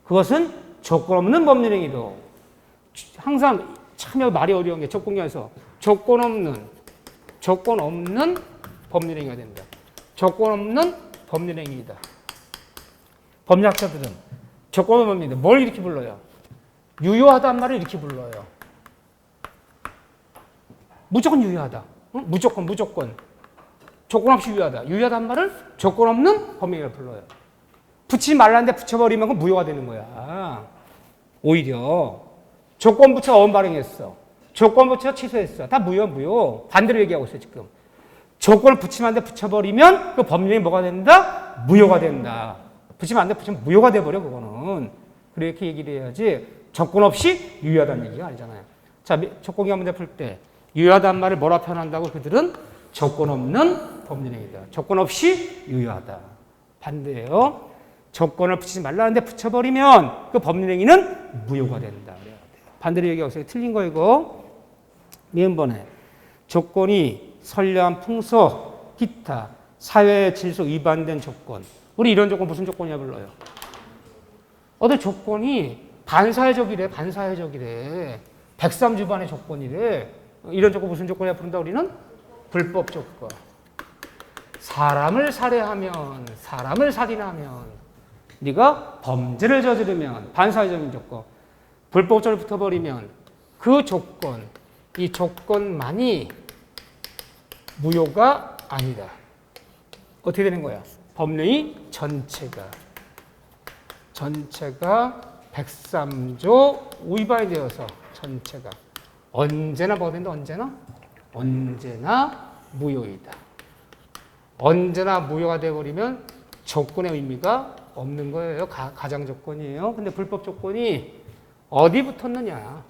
그것은 조건 없는 법률행위도 항상 참 말이 어려운 게 조건경에서 조건 없는 법률행위가 된다. 조건 없는 법률행위이다. 법률학자들은 조건 없는 법률행위 뭘 이렇게 불러요? 유효하다는 말을 이렇게 불러요. 무조건 유효하다. 응? 무조건. 조건 없이 유효하다. 유효하다는 말을 조건 없는 법률행위를 불러요. 붙이지 말라는데 붙여버리면 그건 무효가 되는 거야. 오히려 조건 붙여 어음 발행했어. 조건 붙여 취소했어. 다 무효. 반대로 얘기하고 있어요 지금. 조건을 붙이면 안 돼 붙여버리면 그 법률행위 뭐가 된다? 무효가 된다. 붙이면 안 돼 붙이면 무효가 돼버려 그거는. 그렇게 얘기를 해야지 조건 없이 유효하다는 얘기가 아니잖아요. 자, 조건기한 문제 풀 때 유효하다는 말을 뭐라 표현한다고? 그들은 조건 없는 법률행위다. 조건 없이 유효하다. 반대예요. 조건을 붙이지 말라는데 붙여버리면 그 법률행위는 무효가 된다. 반대로 얘기하고 있어요. 틀린 거 이거. 미음번에 조건이 선량, 풍소, 기타, 사회 질서 위반된 조건. 우리 이런 조건 무슨 조건이야 불러요? 어떤 조건이 반사회적이래. 103주반의 조건이래. 이런 조건 무슨 조건이야 부른다 우리는? 불법 조건. 사람을 살해하면, 사람을 살인하면, 네가 범죄를 저지르면 반사회적인 조건. 불법적으로 붙어버리면 그 조건, 이 조건만이 무효가 아니다. 어떻게 되는 거야? 법령이 전체가 103조 위반이 되어서 전체가 언제나 뭐가 된다? 언제나 무효이다. 언제나 무효가 되어버리면 조건의 의미가 없는 거예요. 가장 조건이에요. 근데 불법 조건이 어디 붙었느냐?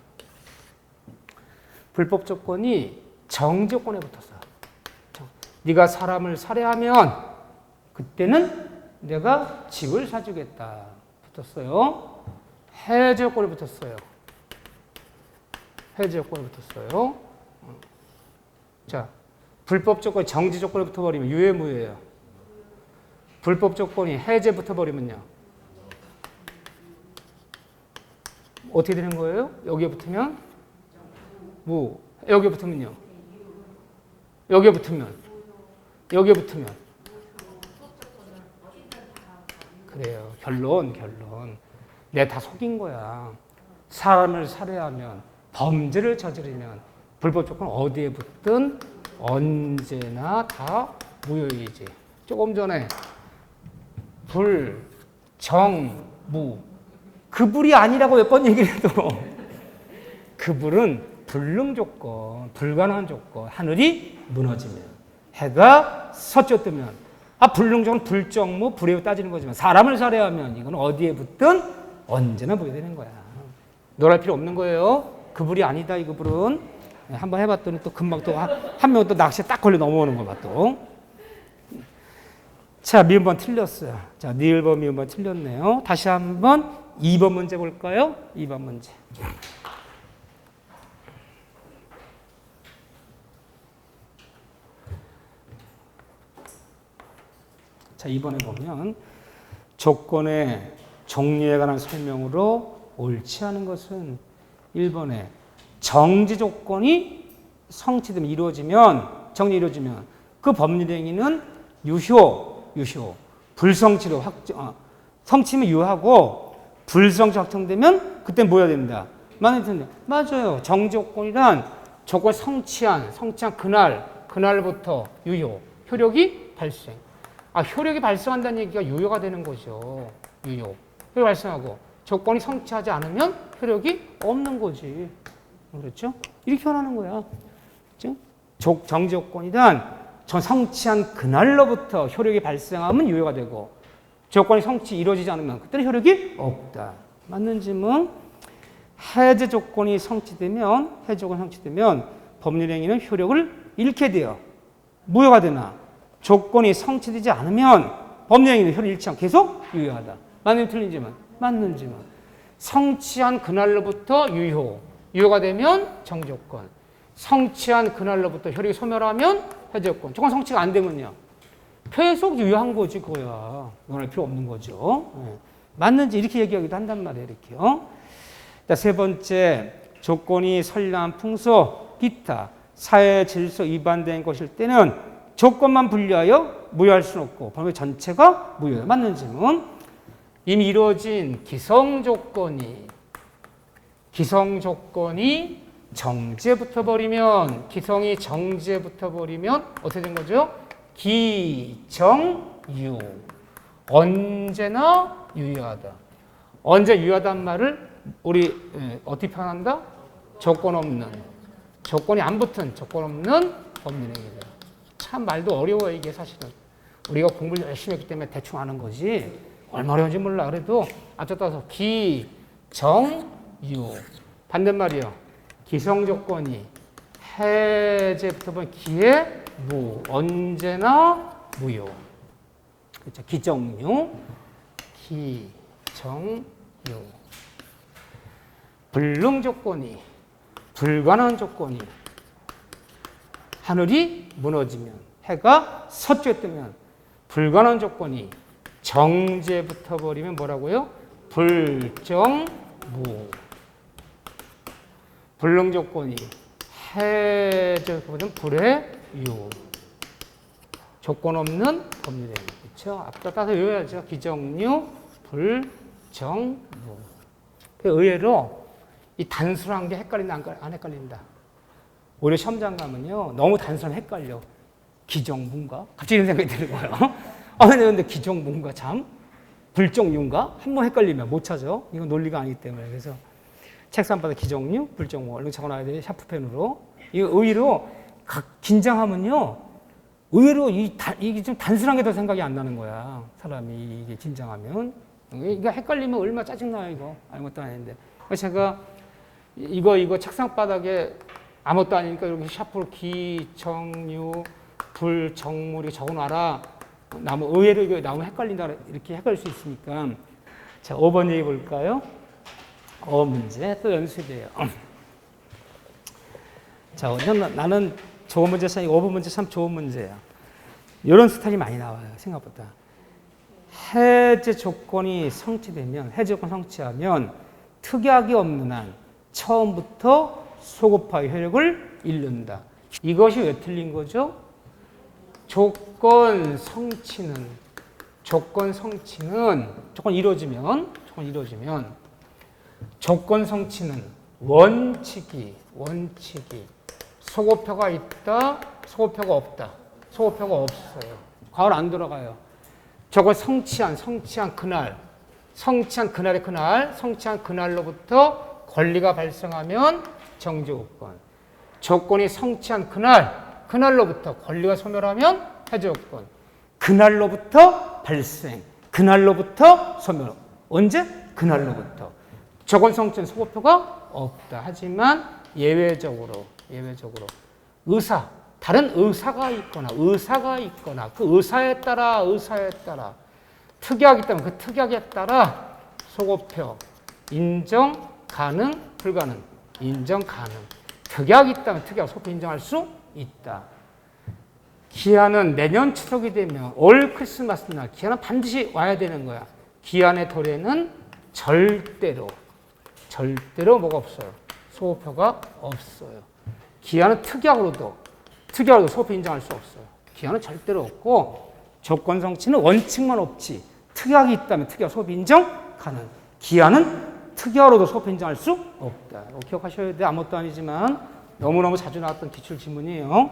불법 조건이 정조건에 붙었어. 네가 사람을 살해하면 그때는 내가 집을 사주겠다. 붙었어요. 해제 조건에 붙었어요. 해제 조건에 붙었어요. 자, 불법 조건이 정지 조건에 붙어버리면 유효 무효예요. 불법 조건이 해제 붙어버리면요. 어떻게 되는 거예요? 여기에 붙으면 여기에 붙으면요. 여기에 붙으면 그래요. 결론. 내가 다 속인 거야. 사람을 살해하면 범죄를 저지르면 불법 조건 어디에 붙든 언제나 다 무효이지. 조금 전에 불, 정, 무 그불이 아니라고 몇 번 얘기를 해도 그불은 불능 조건, 불가능한 조건, 하늘이 무너지면, 해가 서쪽 뜨면, 불능 조건 불정무, 불의로 따지는 거지만 사람을 살해하면 이건 어디에 붙든 언제나 보게 되는 거야. 놀랄 필요 없는 거예요. 그불이 아니다, 이 그불은. 한번 해봤더니 또 금방 또 한 명 또 낚시에 딱 걸려 넘어오는 거 봐, 또. 자, 미음번 틀렸어요. 자, 니을번, 미음번 틀렸네요. 다시 한번 2번 문제 볼까요? 2번 문제. 자, 2번에 보면 조건의 종류에 관한 설명으로 옳지 않은 것은 1번에 정지 조건이 성취되면 이루어지면 그 법률 행위는 유효, 불성취로 성취면 유효하고 불성취 확정되면 그때 뭐 해야 된다? 맞아요. 정지 조건이란 조건 성취한 그날부터 유효, 효력이 발생. 효력이 발생한다는 얘기가 유효가 되는 거죠. 효력이 발생하고 조건이 성취하지 않으면 효력이 없는 거지. 그렇죠? 이렇게 표현하는 거야. 그렇죠? 정지 조건이란 성취한 그날로부터 효력이 발생하면 유효가 되고 조건이 이루어지지 않으면 그때는 효력이 없다. 맞는지 뭐? 해제 조건이 성취되면 법률 행위는 효력을 잃게 되어 무효가 되나 조건이 성취되지 않으면 법률 행위는 효력을 잃지 않고 계속 유효하다. 맞는지 틀린지만 맞는지만 성취한 그날로부터 유효가 되면 정조건, 성취한 그날로부터 효력이 소멸하면 해제조건. 조건 성취가 안 되면요 계속 유효한 거지 그거야. 논할 필요 없는 거죠. 맞는지 이렇게 얘기하기도 한단 말이에요. 이렇게요. 자, 세 번째, 조건이 선량한 풍속, 기타, 사회 질서 위반된 것일 때는 조건만 분리하여 무효할 수는 없고 법률 전체가 무효예요. 맞는지는 이미 이루어진 기성조건이 정지에 붙어버리면 어떻게 된 거죠? 기정유. 언제나 유효하다. 언제 유효하다는 말을 우리 어떻게 표현한다? 조건이 안 붙은 조건 없는 법률행위다. 참 말도 어려워요, 이게 사실은. 우리가 공부를 열심히 했기 때문에 대충 아는 거지. 얼마나 어려운지 몰라. 그래도 앞서 따서 기정유. 반대말이요. 기성조건이 해제부터 보면 기에 언제나 무효. 그렇죠. 기정유. 불능조건이, 불가능한 조건이 하늘이 무너지면, 해가 서쪽에 뜨면, 불가능한 조건이 정지에 붙어버리면 뭐라고요? 불정무. 불능조건이 해제에 붙어버리면 불해유. 조건 없는 법률행위. 그렇죠? 앞서 따서 외워야죠. 기정유, 불정무. 의외로 이 단순한 게 헷갈린다, 안 헷갈린다. 오히려 시험장 가면요. 너무 단순하면 헷갈려. 기정무인가? 갑자기 이런 생각이 드는 거예요. 근데 기정무인가 참? 불정유인가? 한번 헷갈리면 못 찾아. 이건 논리가 아니기 때문에. 그래서 책상바닥 기정유, 불정무 얼른 적어놔야 돼요. 샤프펜으로. 이거 의외로 긴장하면요. 의외로 이게 좀 단순한 게 더 생각이 안 나는 거야. 사람이 이게 긴장하면. 이거 헷갈리면 얼마나 짜증나요, 이거. 아무것도 아닌데. 제가 이거 책상바닥에 아무것도 아니니까 이렇게 샤프로 기정유, 불정무 이렇게 적어놔라. 의외로 이거 나오면 헷갈린다. 이렇게 헷갈릴 수 있으니까. 자, 5번 얘기 볼까요? 5번 문제 또 연습이에요. 자, 나는 좋은 문제 5번 문제 참 좋은 문제야. 이런 스타일이 많이 나와요. 생각보다. 해제 조건이 성취되면, 해제 조건 성취하면 특약이 없는 한 처음부터 소급화의 효력을 잃는다. 이것이 왜 틀린 거죠? 조건 성취는 원칙이 소급표가 있다, 소급표가 없다. 소급표가 없어요. 과거로 안 돌아가요. 저걸 성취한 그날 성취한 그날의 그날, 성취한 그날로부터 권리가 발생하면 정지조건. 조건이 성취한 그날, 그날로부터 권리가 소멸하면 해제조건. 그날로부터 발생, 그날로부터 소멸. 언제? 그날로부터. 조건 성취는 소고표가 없다. 하지만 예외적으로 의사, 다른 의사가 있거나 그 의사에 따라 특약이 있다면 그 특약에 따라 소고표 인정 가능 불가능 인정 가능 특약이 있다면 특약 소고표 인정할 수 있다. 기한은 내년 추석이 되면 올 크리스마스 날 기한은 반드시 와야 되는 거야. 기한의 도래는 절대로 뭐가 없어요. 소고표가 없어요. 기한은 특약으로도 소고표 인정할 수 없어요. 기한은 절대로 없고 조건 성취는 원칙만 없지. 특약이 있다면 특약 소고표 인정 가능. 기한은 특약으로도 소고표 인정할 수 없다. 기억하셔야 돼. 아무것도 아니지만 너무너무 자주 나왔던 기출 지문이에요.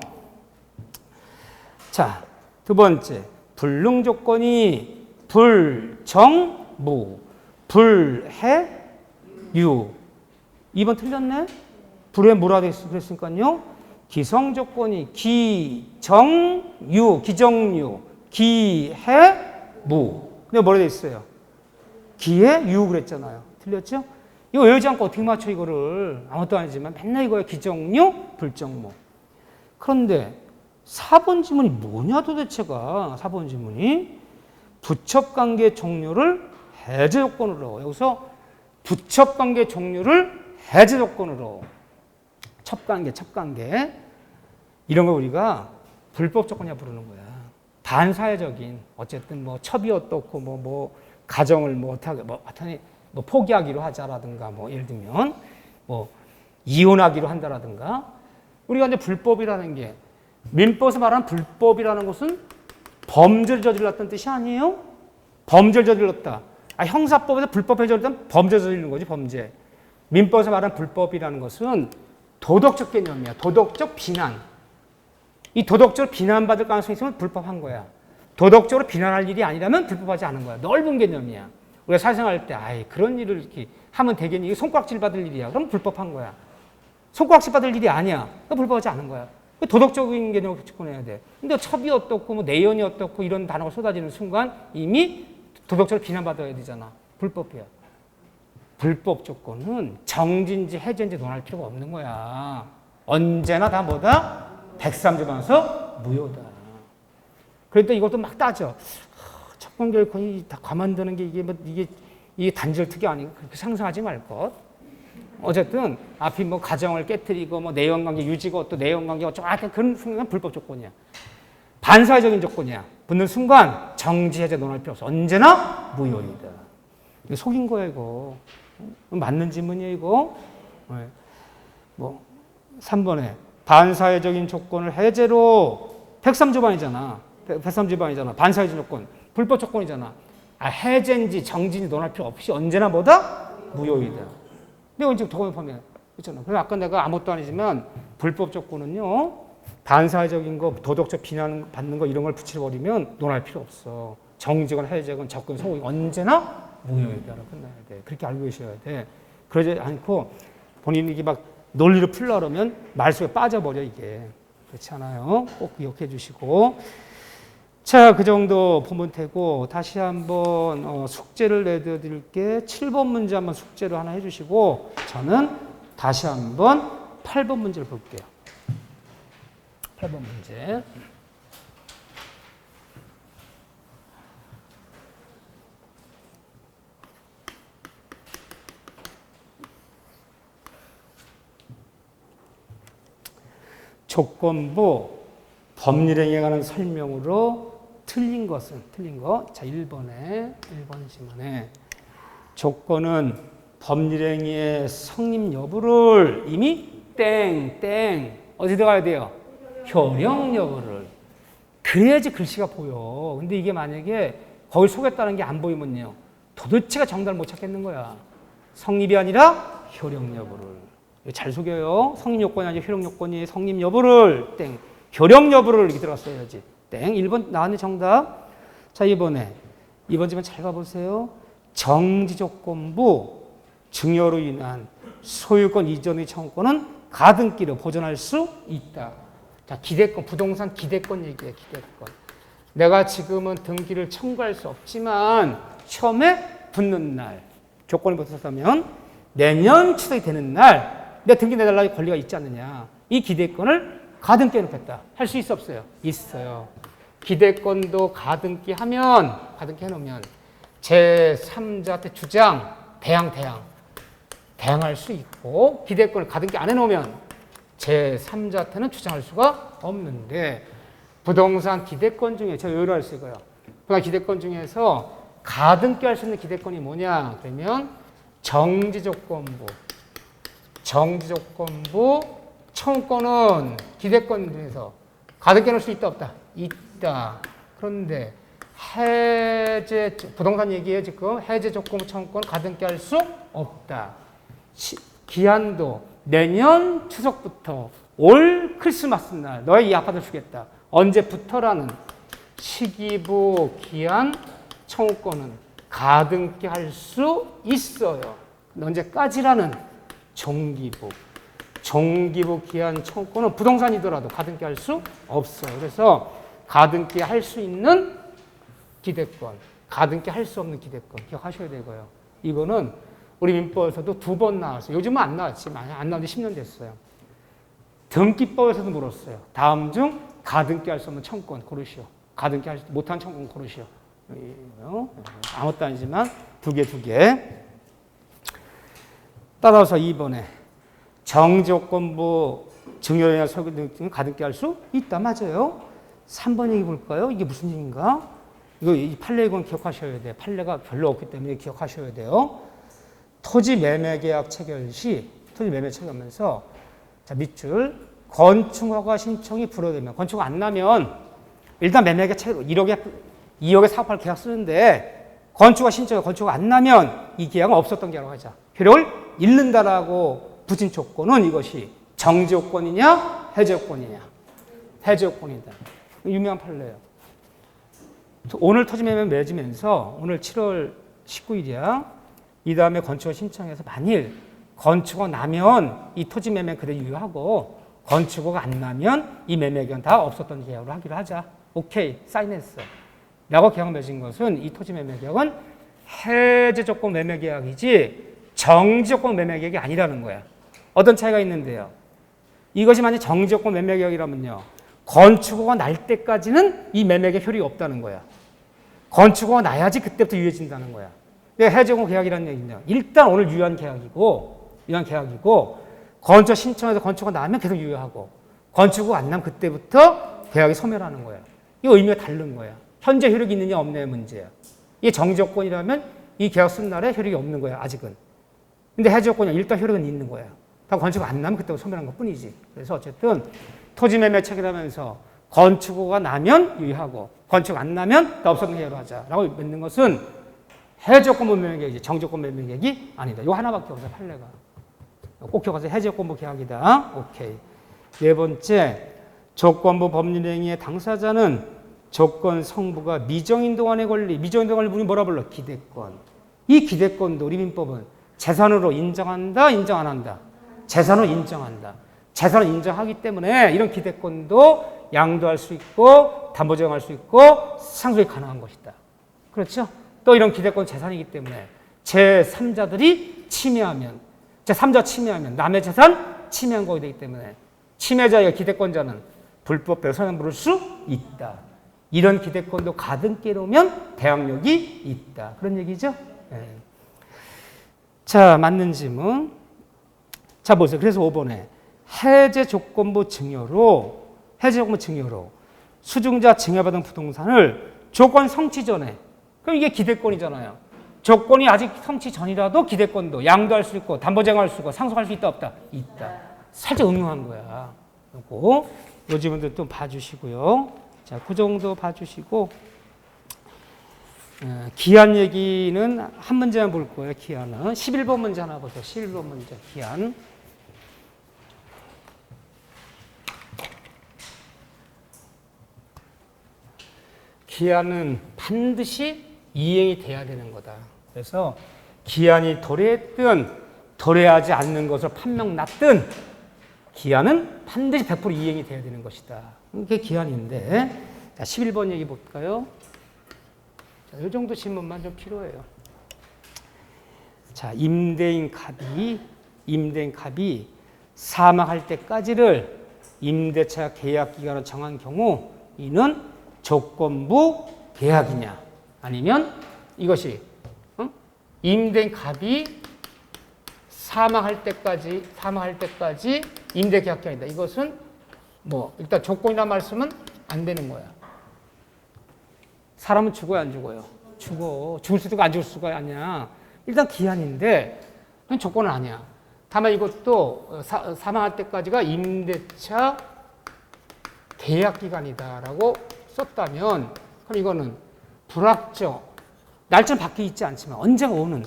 자, 두 번째. 불능 조건이 불정무, 불해유. 2번 틀렸네? 불에 뭐라 그랬으니까요. 기성 조건이 기정유, 기해무. 근데 뭐라 돼 있어요? 기해유 그랬잖아요. 틀렸죠? 이거 외우지 않고 어떻게 맞춰 이거를. 아무것도 아니지만 맨날 이거야. 기정유, 불정무. 그런데 4번 지문이 뭐냐 도대체가. 4번 지문이 부첩관계 종료를 해제 조건으로. 여기서 부첩관계 종료를 해제 조건으로. 첩관계. 이런 거 우리가 불법 조건이라 부르는 거야. 반사회적인 어쨌든 뭐 첩이 어떻고 뭐 가정을 뭐 어떻게 뭐 포기하기로 하자라든가 뭐 예를 들면 뭐 이혼하기로 한다라든가 우리가 이제 불법이라는 게 민법에서 말하는 불법이라는 것은 범죄를 저질렀다는 뜻이 아니에요. 범죄를 저질렀다. 형사법에서 불법을 저질렀다면 범죄를 저지르는 거지 범죄. 민법에서 말하는 불법이라는 것은 도덕적 개념이야. 도덕적 비난. 이 도덕적으로 비난받을 가능성이 있으면 불법한 거야. 도덕적으로 비난할 일이 아니라면 불법하지 않은 거야. 넓은 개념이야. 우리가 사생활 때 그런 일을 이렇게 하면 되겠니? 이게 손가락질 받을 일이야. 그럼 불법한 거야. 손가락질 받을 일이 아니야. 그럼 불법하지 않은 거야. 도덕적인 개념을 접근해야 돼. 근데 첩이 어떻고 뭐 내연이 어떻고 이런 단어가 쏟아지는 순간 이미 도덕적으로 비난받아야 되잖아. 불법이야. 불법 조건은 정진지 해제인지 논할 필요가 없는 거야. 언제나 다 뭐다? 103조반서 무효다. 그러니까 이것도 막 따져. 첩관결권이 다 가만두는 게 이게 단절 특이 아니고 그렇게 상상하지 말 것. 어쨌든 앞이 뭐 가정을 깨뜨리고 뭐 내연관계 유지고 또 내연관계 어쩌고 그런 순간 불법 조건이야. 반사회적인 조건이야. 붙는 순간 정지 해제 논할 필요 없어. 언제나 무효이다. 이거 속인 거야 이거. 맞는 질문이에요 이거. 뭐 3번에 반사회적인 조건을 해제로 103조반이잖아. 103조반이잖아. 반사회적 조건. 불법 조건이잖아. 해제인지 정지인지 논할 필요 없이 언제나 뭐다? 무효이다. 근데 지금 도움을 보면 그렇잖아. 그래서 아까 내가 아무것도 아니지만 불법 조건은요. 반사회적인 거, 도덕적 비난 받는 거 이런 걸 붙여버리면 논할 필요 없어. 정지건 해제건 접근 소극이 언제나 무효이다라고 끝나야 돼. 그렇게 알고 계셔야 돼. 그러지 않고 본인이 이게 막 논리를 풀려 그러면 말 속에 빠져버려 이게. 그렇지 않아요? 꼭 기억해 주시고. 자, 그 정도 보면 되고 다시 한번 숙제를 내드릴게. 7번 문제 한번 숙제를 하나 해주시고 저는 다시 한번 8번 문제를 볼게요. 8번 문제. 조건부 법률행위에 관한 설명으로 틀린 거. 자, 1번 지문에 조건은 법률행위의 성립 여부를 이미 어디 들어가야 돼요? 효력 여부를. 그래야지 글씨가 보여. 근데 이게 만약에 거기 속였다는 게 안 보이면요. 도대체가 정답을 못 찾겠는 거야. 성립이 아니라 효력 여부를. 잘 속여요. 성립 요건이 아니라 효력 요건이 성립 여부를 효력 여부를 이렇게 들어갔어야지. 1번 나왔네 정답. 자, 이번 지문 잘 가보세요. 정지조건부 증여로 인한 소유권 이전의 청구권은 가등기로 보존할 수 있다. 자, 기대권, 부동산 기대권 얘기예요. 기대권. 내가 지금은 등기를 청구할 수 없지만 시험에 붙는 날, 조건이 붙었다면 내년 취득이 되는 날 내가 등기 내달라고 권리가 있지 않느냐. 이 기대권을 가등기 해놓겠다. 할 수 있어 없어요? 있어요. 기대권도 가등기 해놓으면 제3자한테 주장, 대항할 수 있고, 기대권을 가등기 안 해놓으면 제3자한테는 주장할 수가 없는데, 부동산 기대권 중에 제가 요를 쓸 거예요. 부동산 기대권 중에서 가등기 할 수 있는 기대권이 뭐냐? 그러면 정지조건부 청구권은 기대권 중에서 가등기 할 수 있다 없다? 있다. 그런데 해제 부동산 얘기예요. 지금 해제 조건부 청구권 가등기 할 수 없다. 기한도 내년 추석부터 올 크리스마스 날 너의 이 아파트를 주겠다. 언제부터라는 시기부 기한 청구권은 가등기 할 수 있어요. 언제까지라는 종기부 기한 청구권은 부동산이더라도 가등기 할 수 없어요. 그래서 가등기 할 수 있는 기대권, 가등기 할 수 없는 기대권 기억하셔야 되고요. 이거는 우리 민법에서도 2번 나왔어요. 요즘은 안 나왔지만 안 나온 지 10년 됐어요. 등기법에서도 물었어요. 다음 중 가등기 할 수 없는 청구권 고르시오. 가등기 할 수 못한 청구권 고르시오. 아무것도 아니지만 두 개. 따라서 2번에 정지조건부 증여인하 소유권 등 가등기 할 수 있다. 맞아요. 3번 얘기 볼까요? 이게 무슨 얘기인가? 이거 이 판례건 기억하셔야 돼요. 판례가 별로 없기 때문에 기억하셔야 돼요. 토지 매매 계약 체결 시 토지 매매 체결하면서 자, 밑줄 건축허가 신청이 불허되면 건축허가 안 나면 일단 매매 계약 체결 2억에 사업할 계약 쓰는데 건축허가 신청이 건축허가 안 나면 이 계약은 없었던 계약으로 하자. 효력을 잃는다라고 붙인 조건은 이것이 정지조건이냐 해제조건이냐. 해제조건이다. 유명한 판례예요. 오늘 토지 매매 맺으면서 오늘 7월 19일이야. 이 다음에 건축허가 신청해서 만일 건축허가 나면 이 토지 매매 그대로 유효하고 건축허가 안 나면 이 매매 계약은 다 없었던 계약으로 하기로 하자. 오케이, 사인했어. 라고 계약 맺은 것은 이 토지 매매 계약은 해제 조건 매매 계약이지 정지 조건 매매 계약이 아니라는 거야. 어떤 차이가 있는데요. 이것이 만약 정지 조건 매매 계약이라면요. 건축허가 날 때까지는 이 매매 계약 효력이 없다는 거야. 건축허가 나야지 그때부터 유효해진다는 거야. 해제공 계약이라는 얘기는요. 일단 오늘 유효한 계약이고 건축 신청해서 건축허가 나면 계속 유효하고 건축허가 안 나면 그때부터 계약이 소멸하는 거야. 이 의미가 다른 거야. 현재 효력이 있느냐 없느냐의 문제야. 이게 정지조건이라면 이 계약 쓴 날에 효력이 없는 거야. 아직은. 근데 해제조건이 일단 효력은 있는 거야. 다 건축허가 안 나면 그때부터 소멸한 것 뿐이지. 그래서 어쨌든 토지매매 체결하면서 건축허가 나면 유효하고 건축 안 나면 다 없었던 계약으로 하자라고 맺는 것은 해제조건부 매매계약이지 정지조건 매매계약이 아니다. 이거 하나밖에 없어요. 판례가. 꼭 기억하세요. 해제조건부 계약이다. 오케이. 네 번째, 조건부 법률행위의 당사자는 조건 성부가 미정인 동안의 권리, 미정인 동안의 권리 뭐라 불러? 기대권. 이 기대권도 우리 민법은 재산으로 인정한다, 인정 안 한다. 재산으로 인정한다. 재산을 인정하기 때문에 이런 기대권도 양도할 수 있고 담보제공할 수 있고 상속이 가능한 것이다. 그렇죠? 또 이런 기대권 재산이기 때문에 제3자들이 침해하면 제3자 침해하면 남의 재산 침해한 거기 되기 때문에 침해자의 기대권자는 불법배로 선행 부를 수 있다. 이런 기대권도 가등기에 놓으면 대항력이 있다. 그런 얘기죠? 네. 자, 맞는 질문. 자, 보세요. 그래서 5번에 해제 조건부 증여로 수증자 증여받은 부동산을 조건 성취 전에 그럼 이게 기대권이잖아요. 조건이 아직 성취 전이라도 기대권도 양도할 수 있고 담보제공할 수 있고 상속할 수 있다 없다? 있다. 살짝 응용한 거야. 요거 요 질문들 좀 봐주시고요. 자, 그 정도 봐주시고 기한 얘기는 한 문제만 볼 거예요. 기한은 11번 문제 하나 보세요. 11번 문제 기한. 기한은 반드시 이행이 돼야 되는 거다. 그래서 기한이 도래했든 도래하지 않는 것으로 판명 났든 기한은 반드시 100% 이행이 돼야 되는 것이다. 이게 기한인데, 자, 11번 얘기 볼까요? 자, 이 정도 질문만 좀 필요해요. 자, 임대인 갑이 사망할 때까지를 임대차 계약 기간을 정한 경우 이는 조건부 계약이냐, 아니면 이것이 임대인 갑이 사망할 때까지 임대 계약 기간이다. 이것은 뭐 일단 조건이란 말씀은 안 되는 거야. 사람은 죽어요, 안 죽어요? 죽어. 죽을 수도 있고 안 죽을 수가 아니야. 일단 기한인데 그건 조건은 아니야. 다만 이것도 사망할 때까지가 임대차 계약 기간이다라고 썼다면 그럼 이거는 불확정, 날짜는 바뀌어 있지 않지만 언젠가 오는,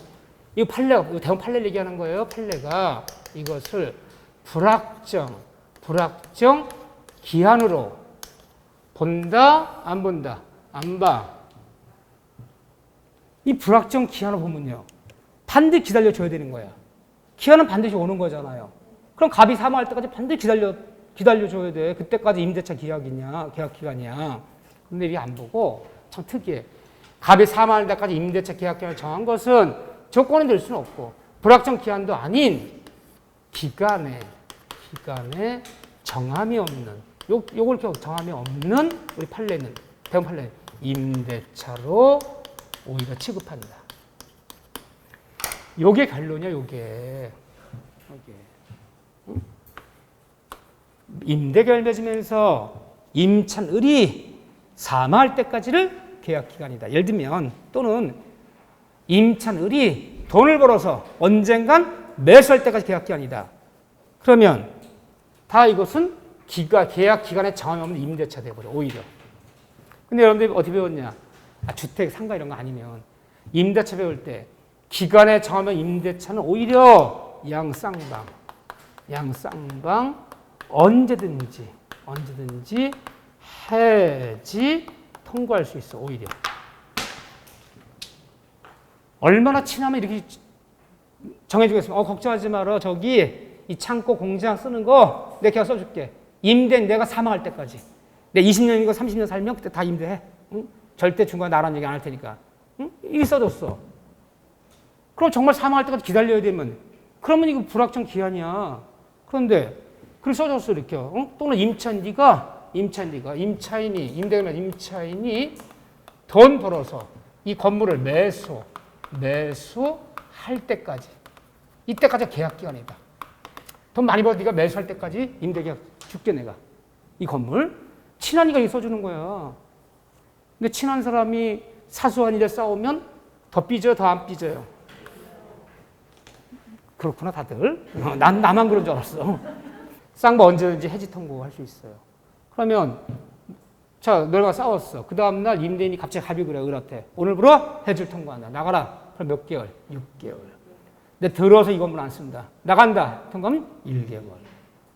이거 판례가, 이거 대부분 판례를 얘기하는 거예요. 판례가 이것을 불확정 기한으로 본다, 안 본다, 안 봐. 이 불확정 기한을 보면요, 반드시 기다려줘야 되는 거야. 기한은 반드시 오는 거잖아요. 그럼 갑이 사망할 때까지 반드시 기다려줘야 돼. 그때까지 임대차 계약 기간이야. 근데 이게 안 보고 참 특이해. 갑이 사망할 때까지 임대차 계약 기간을 정한 것은 조건이 될 수는 없고 불확정 기한도 아닌 기간에 정함이 없는, 요걸 정함이 없는 우리 판례는, 대부분 판례는 임대차로 오히려 취급한다. 요게 결론이야, 요게. 임대계약을 맺으면서 임차인이 사망할 때까지를 계약기간이다. 예를 들면, 또는 임차인이 돈을 벌어서 언젠간 매수할 때까지 계약기간이다. 그러면 다 이것은 계약기간에 정함이 없는 임대차 돼버려, 오히려. 근데 여러분들이 어떻게 배웠냐? 주택, 상가 이런 거 아니면 임대차 배울 때 기간에 정하면 임대차는 오히려 양쌍방 언제든지 해지 통과할 수 있어, 오히려. 얼마나 친하면 이렇게 정해주겠습니까? 걱정하지 마라. 저기 이 창고 공장 쓰는 거 내가 계약 써줄게. 임대는 내가 사망할 때까지. 내 20년이고 30년 살면 그때 다 임대해. 응? 절대 중간에 나란 얘기 안 할 테니까. 응? 이게 써줬어. 그럼 정말 사망할 때까지 기다려야 되면, 그러면 이거 불확정 기한이야. 그런데 그걸 써줬어, 이렇게. 응? 또는 임차인이 돈 벌어서 이 건물을 매수할 때까지, 이때까지 계약 기간이다. 돈 많이 벌어 네가 매수할 때까지 임대계약 줄게, 내가. 이 건물. 친하니까 이거 써주는 거야. 근데 친한 사람이 사소한 일에 싸우면 더 삐져요, 더 안 삐져요? 그렇구나, 다들. 나만 그런 줄 알았어. 쌍방 언제든지 해지 통보할 수 있어요. 그러면 자, 너희가 싸웠어. 그 다음날 임대인이 갑자기 합의 그래, 을한테. 오늘부로 해지를 통보한다. 나가라. 그럼 몇 개월? 6개월. 근데 들어서 이 건물 안 쓴다. 나간다. 통과하면 1개월.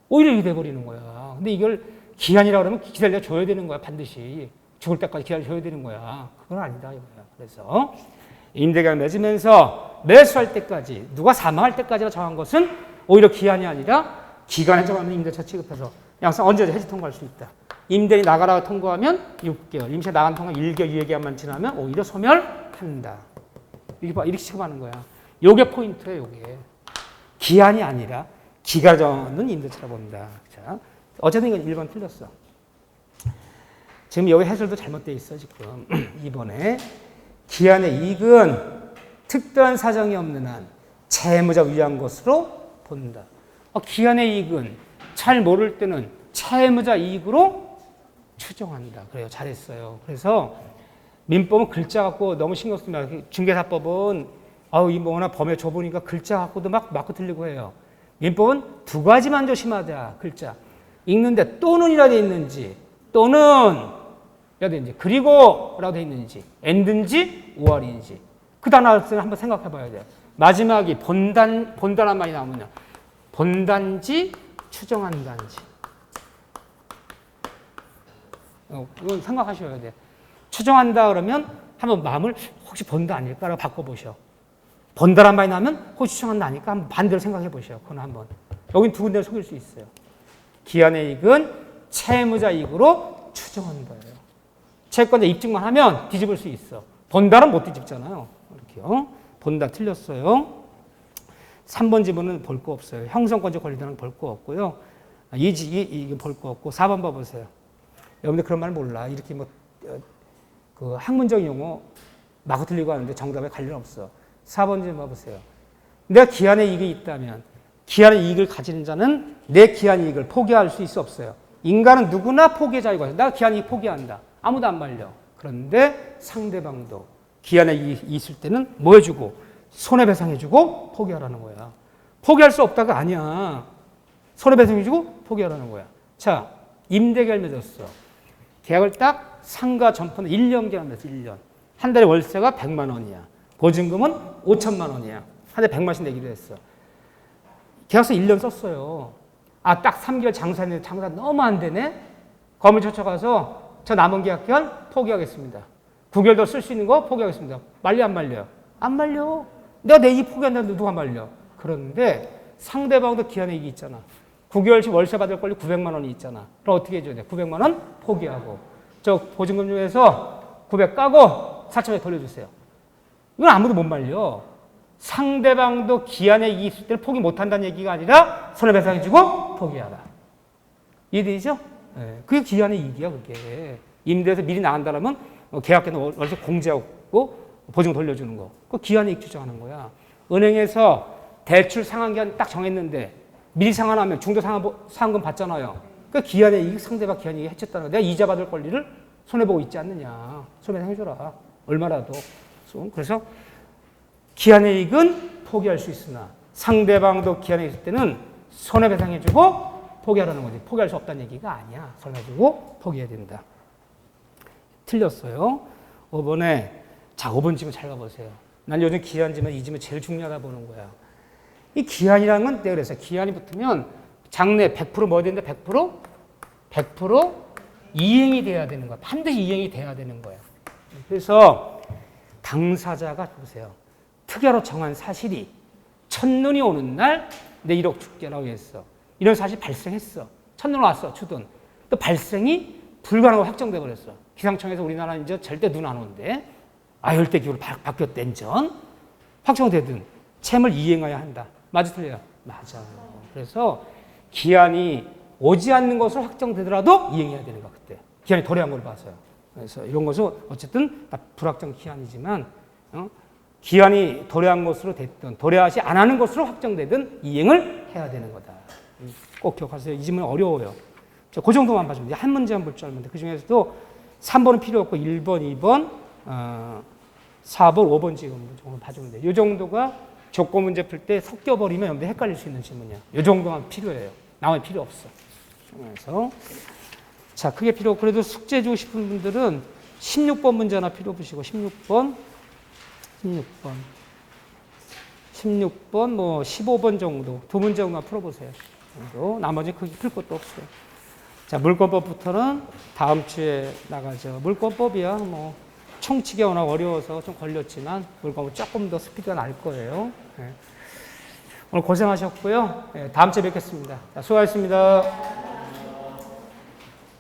오히려 이렇게 돼버리는 거야. 근데 이걸 기한이라고 그러면 기다려줘야 되는 거야, 반드시. 죽을 때까지 기다려줘야 되는 거야. 그건 아니다, 이거야. 그래서 임대계약을 맺으면서 매수할 때까지, 누가 사망할 때까지가 정한 것은 오히려 기한이 아니라 기간에 정하는 임대차 취급해서 양상 언제든지 해지 통과할 수 있다. 임대인이 나가라고 통과하면 6개월, 임차 나간 통과 1개월, 2개월만 지나면 오히려 소멸한다. 이렇게 취급하는 거야. 요게 포인트예요, 요게. 기한이 아니라 기간을 정하는 임대차라고 봅니다. 자, 어쨌든 이건 1번 틀렸어. 지금 여기 해설도 잘못되어 있어, 지금. 이번에 기한의 이익은 특별한 사정이 없는 한 채무자 위한 것으로 본다. 기한의 이익은 잘 모를 때는 채무자 이익으로 추정한다. 그래요. 잘했어요. 그래서 민법은 글자 갖고 너무 신경 쓰지 말고, 중개사법은 이 뭐나 범위 좁으니까 글자 갖고도 막 맞고 틀리고 해요. 민법은 두 가지만 조심하자. 글자. 읽는데 또는이라 돼 있는지, 또는 이라 돼 있는지, 그리고라고 돼 있는지, 엔든지 오알인지, 그 단어를 한번 생각해 봐야 돼요. 마지막이 본단한 말이 나오면요. 본단지, 추정한단지. 이건 생각하셔야 돼요. 추정한다 그러면 한번 마음을 혹시 본다 아닐까라고 바꿔보셔. 번다란 말이 나면 호주청은 나니까 한번 반대로 생각해 보셔요. 그건 한번. 여긴 두 군데를 속일 수 있어요. 기한의 이익은 채무자 이익으로 추정하는 거예요. 채권자 입증만 하면 뒤집을 수 있어. 번다는 못 뒤집잖아요. 이렇게요. 번다 틀렸어요. 3번 지문은 볼 거 없어요. 형성권적 권리자는 볼 거 없고요. 이게 볼 거 없고 4번 봐보세요. 여러분들 그런 말 몰라. 이렇게 그 학문적 용어 마구 틀리고 하는데 정답에 관련 없어. 4번 좀 봐보세요. 내가 기한의 이익이 있다면 기한의 이익을 가지는 자는 내 기한 이익을 포기할 수 있어 없어요. 인간은 누구나 포기의 자유가 있어요. 내가 기한 이익 포기한다. 아무도 안 말려. 그런데 상대방도 기한의 이익이 있을 때는 뭐 해주고 손해배상해주고 포기하라는 거야. 포기할 수 없다가 아니야. 손해배상해주고 포기하라는 거야. 자, 임대계약을 맺었어. 계약을 딱 상가 전포는 1년 계약을 맺었어. 1년. 한 달에 월세가 100만 원이야. 보증금은 5천만 원이야. 한 달에 100만씩 내기로 했어. 계약서 1년 썼어요. 아, 딱 3개월 장사했는데 장사 너무 안 되네? 검을 쫓아가서 저 남은 계약 기간 포기하겠습니다. 9개월 더 쓸 수 있는 거 포기하겠습니다. 말려 안 말려? 안 말려. 내가 내 이익 포기한다는데 누가 말려? 그런데 상대방도 기한의 이익이 있잖아. 9개월씩 월세 받을 권리 900만 원이 있잖아. 그럼 어떻게 해줘야 돼? 900만 원 포기하고 저 보증금 중에서 900 까고 4천에 돌려주세요. 이건 아무도 못 말려. 상대방도 기한의 이익이 있을 때는 포기 못한다는 얘기가 아니라 손해배상해주고 포기하라. 이해되죠? 네. 그게 기한의 이익이야. 그게. 임대에서 미리 나간다면 계약에는 월세 공제하고 보증 돌려주는 거. 그 기한의 이익 주장하는 거야. 은행에서 대출 상환기한 딱 정했는데 미리 상환하면 중도 상환금 받잖아요. 그 기한의 이익, 상대방 기한의 이익이 해쳤다는 거야. 내가 이자 받을 권리를 손해보고 있지 않느냐. 손해배상해줘라. 얼마라도. 그래서 기한의 이익은 포기할 수 있으나 상대방도 기한에 있을 때는 손해배상해주고 포기하라는 거지. 포기할 수 없다는 얘기가 아니야. 손해주고 포기해야 된다. 틀렸어요. 5번에 자 5번 지문 잘 봐보세요. 난 요즘 기한지만 이 지문 제일 중요하다 보는 거야. 이 기한이라는 건 내가 그래서 기한이 붙으면 장래 100% 뭐 되는데 100% 이행이 돼야 되는 거야. 반드시 이행이 돼야 되는 거야. 그래서 당사자가 보세요. 특야로 정한 사실이 첫눈이 오는 날 내 1억 줄게라고 했어. 이런 사실이 발생했어. 첫눈 왔어. 주든. 또 발생이 불가능하고 확정돼 버렸어. 기상청에서 우리나라는 이제 절대 눈 안 오는데 열대기후로 바뀌었댄 전 확정되든 채무를 이행해야 한다. 맞아 틀려요? 맞아. 그래서 기한이 오지 않는 것으로 확정되더라도 이행해야 되는 거야. 그때. 기한이 도래한 걸 봐서요. 그래서 이런 것은 어쨌든 불확정 기한이지만 기한이 도래한 것으로 됐든 도래하지 안 하는 것으로 확정되든 이행을 해야 되는 거다. 꼭 기억하세요. 이 질문 어려워요. 그 정도만 봐주면 돼. 한 문제만 볼 줄 알면 돼. 그 중에서도 3번은 필요 없고 1번, 2번, 4번, 5번 지금 정도 봐주면 돼. 이 정도가 조건 문제 풀 때 섞여버리면 여러분들 헷갈릴 수 있는 질문이야. 이 정도만 필요해요. 나머지 필요 없어. 그래서 자, 크게 필요 없고 그래도 숙제 주고 싶은 분들은 16번 문제 하나 필요 없으시고 16번 뭐 15번 정도 두 문제 정도 풀어보세요. 나머지 크게 풀 것도 없어요. 자, 물권법부터는 다음 주에 나가죠. 물권법이야 뭐 총치기가 워낙 어려워서 좀 걸렸지만 물권법 조금 더 스피드가 날 거예요. 네. 오늘 고생하셨고요. 네, 다음 주에 뵙겠습니다. 자, 수고하셨습니다.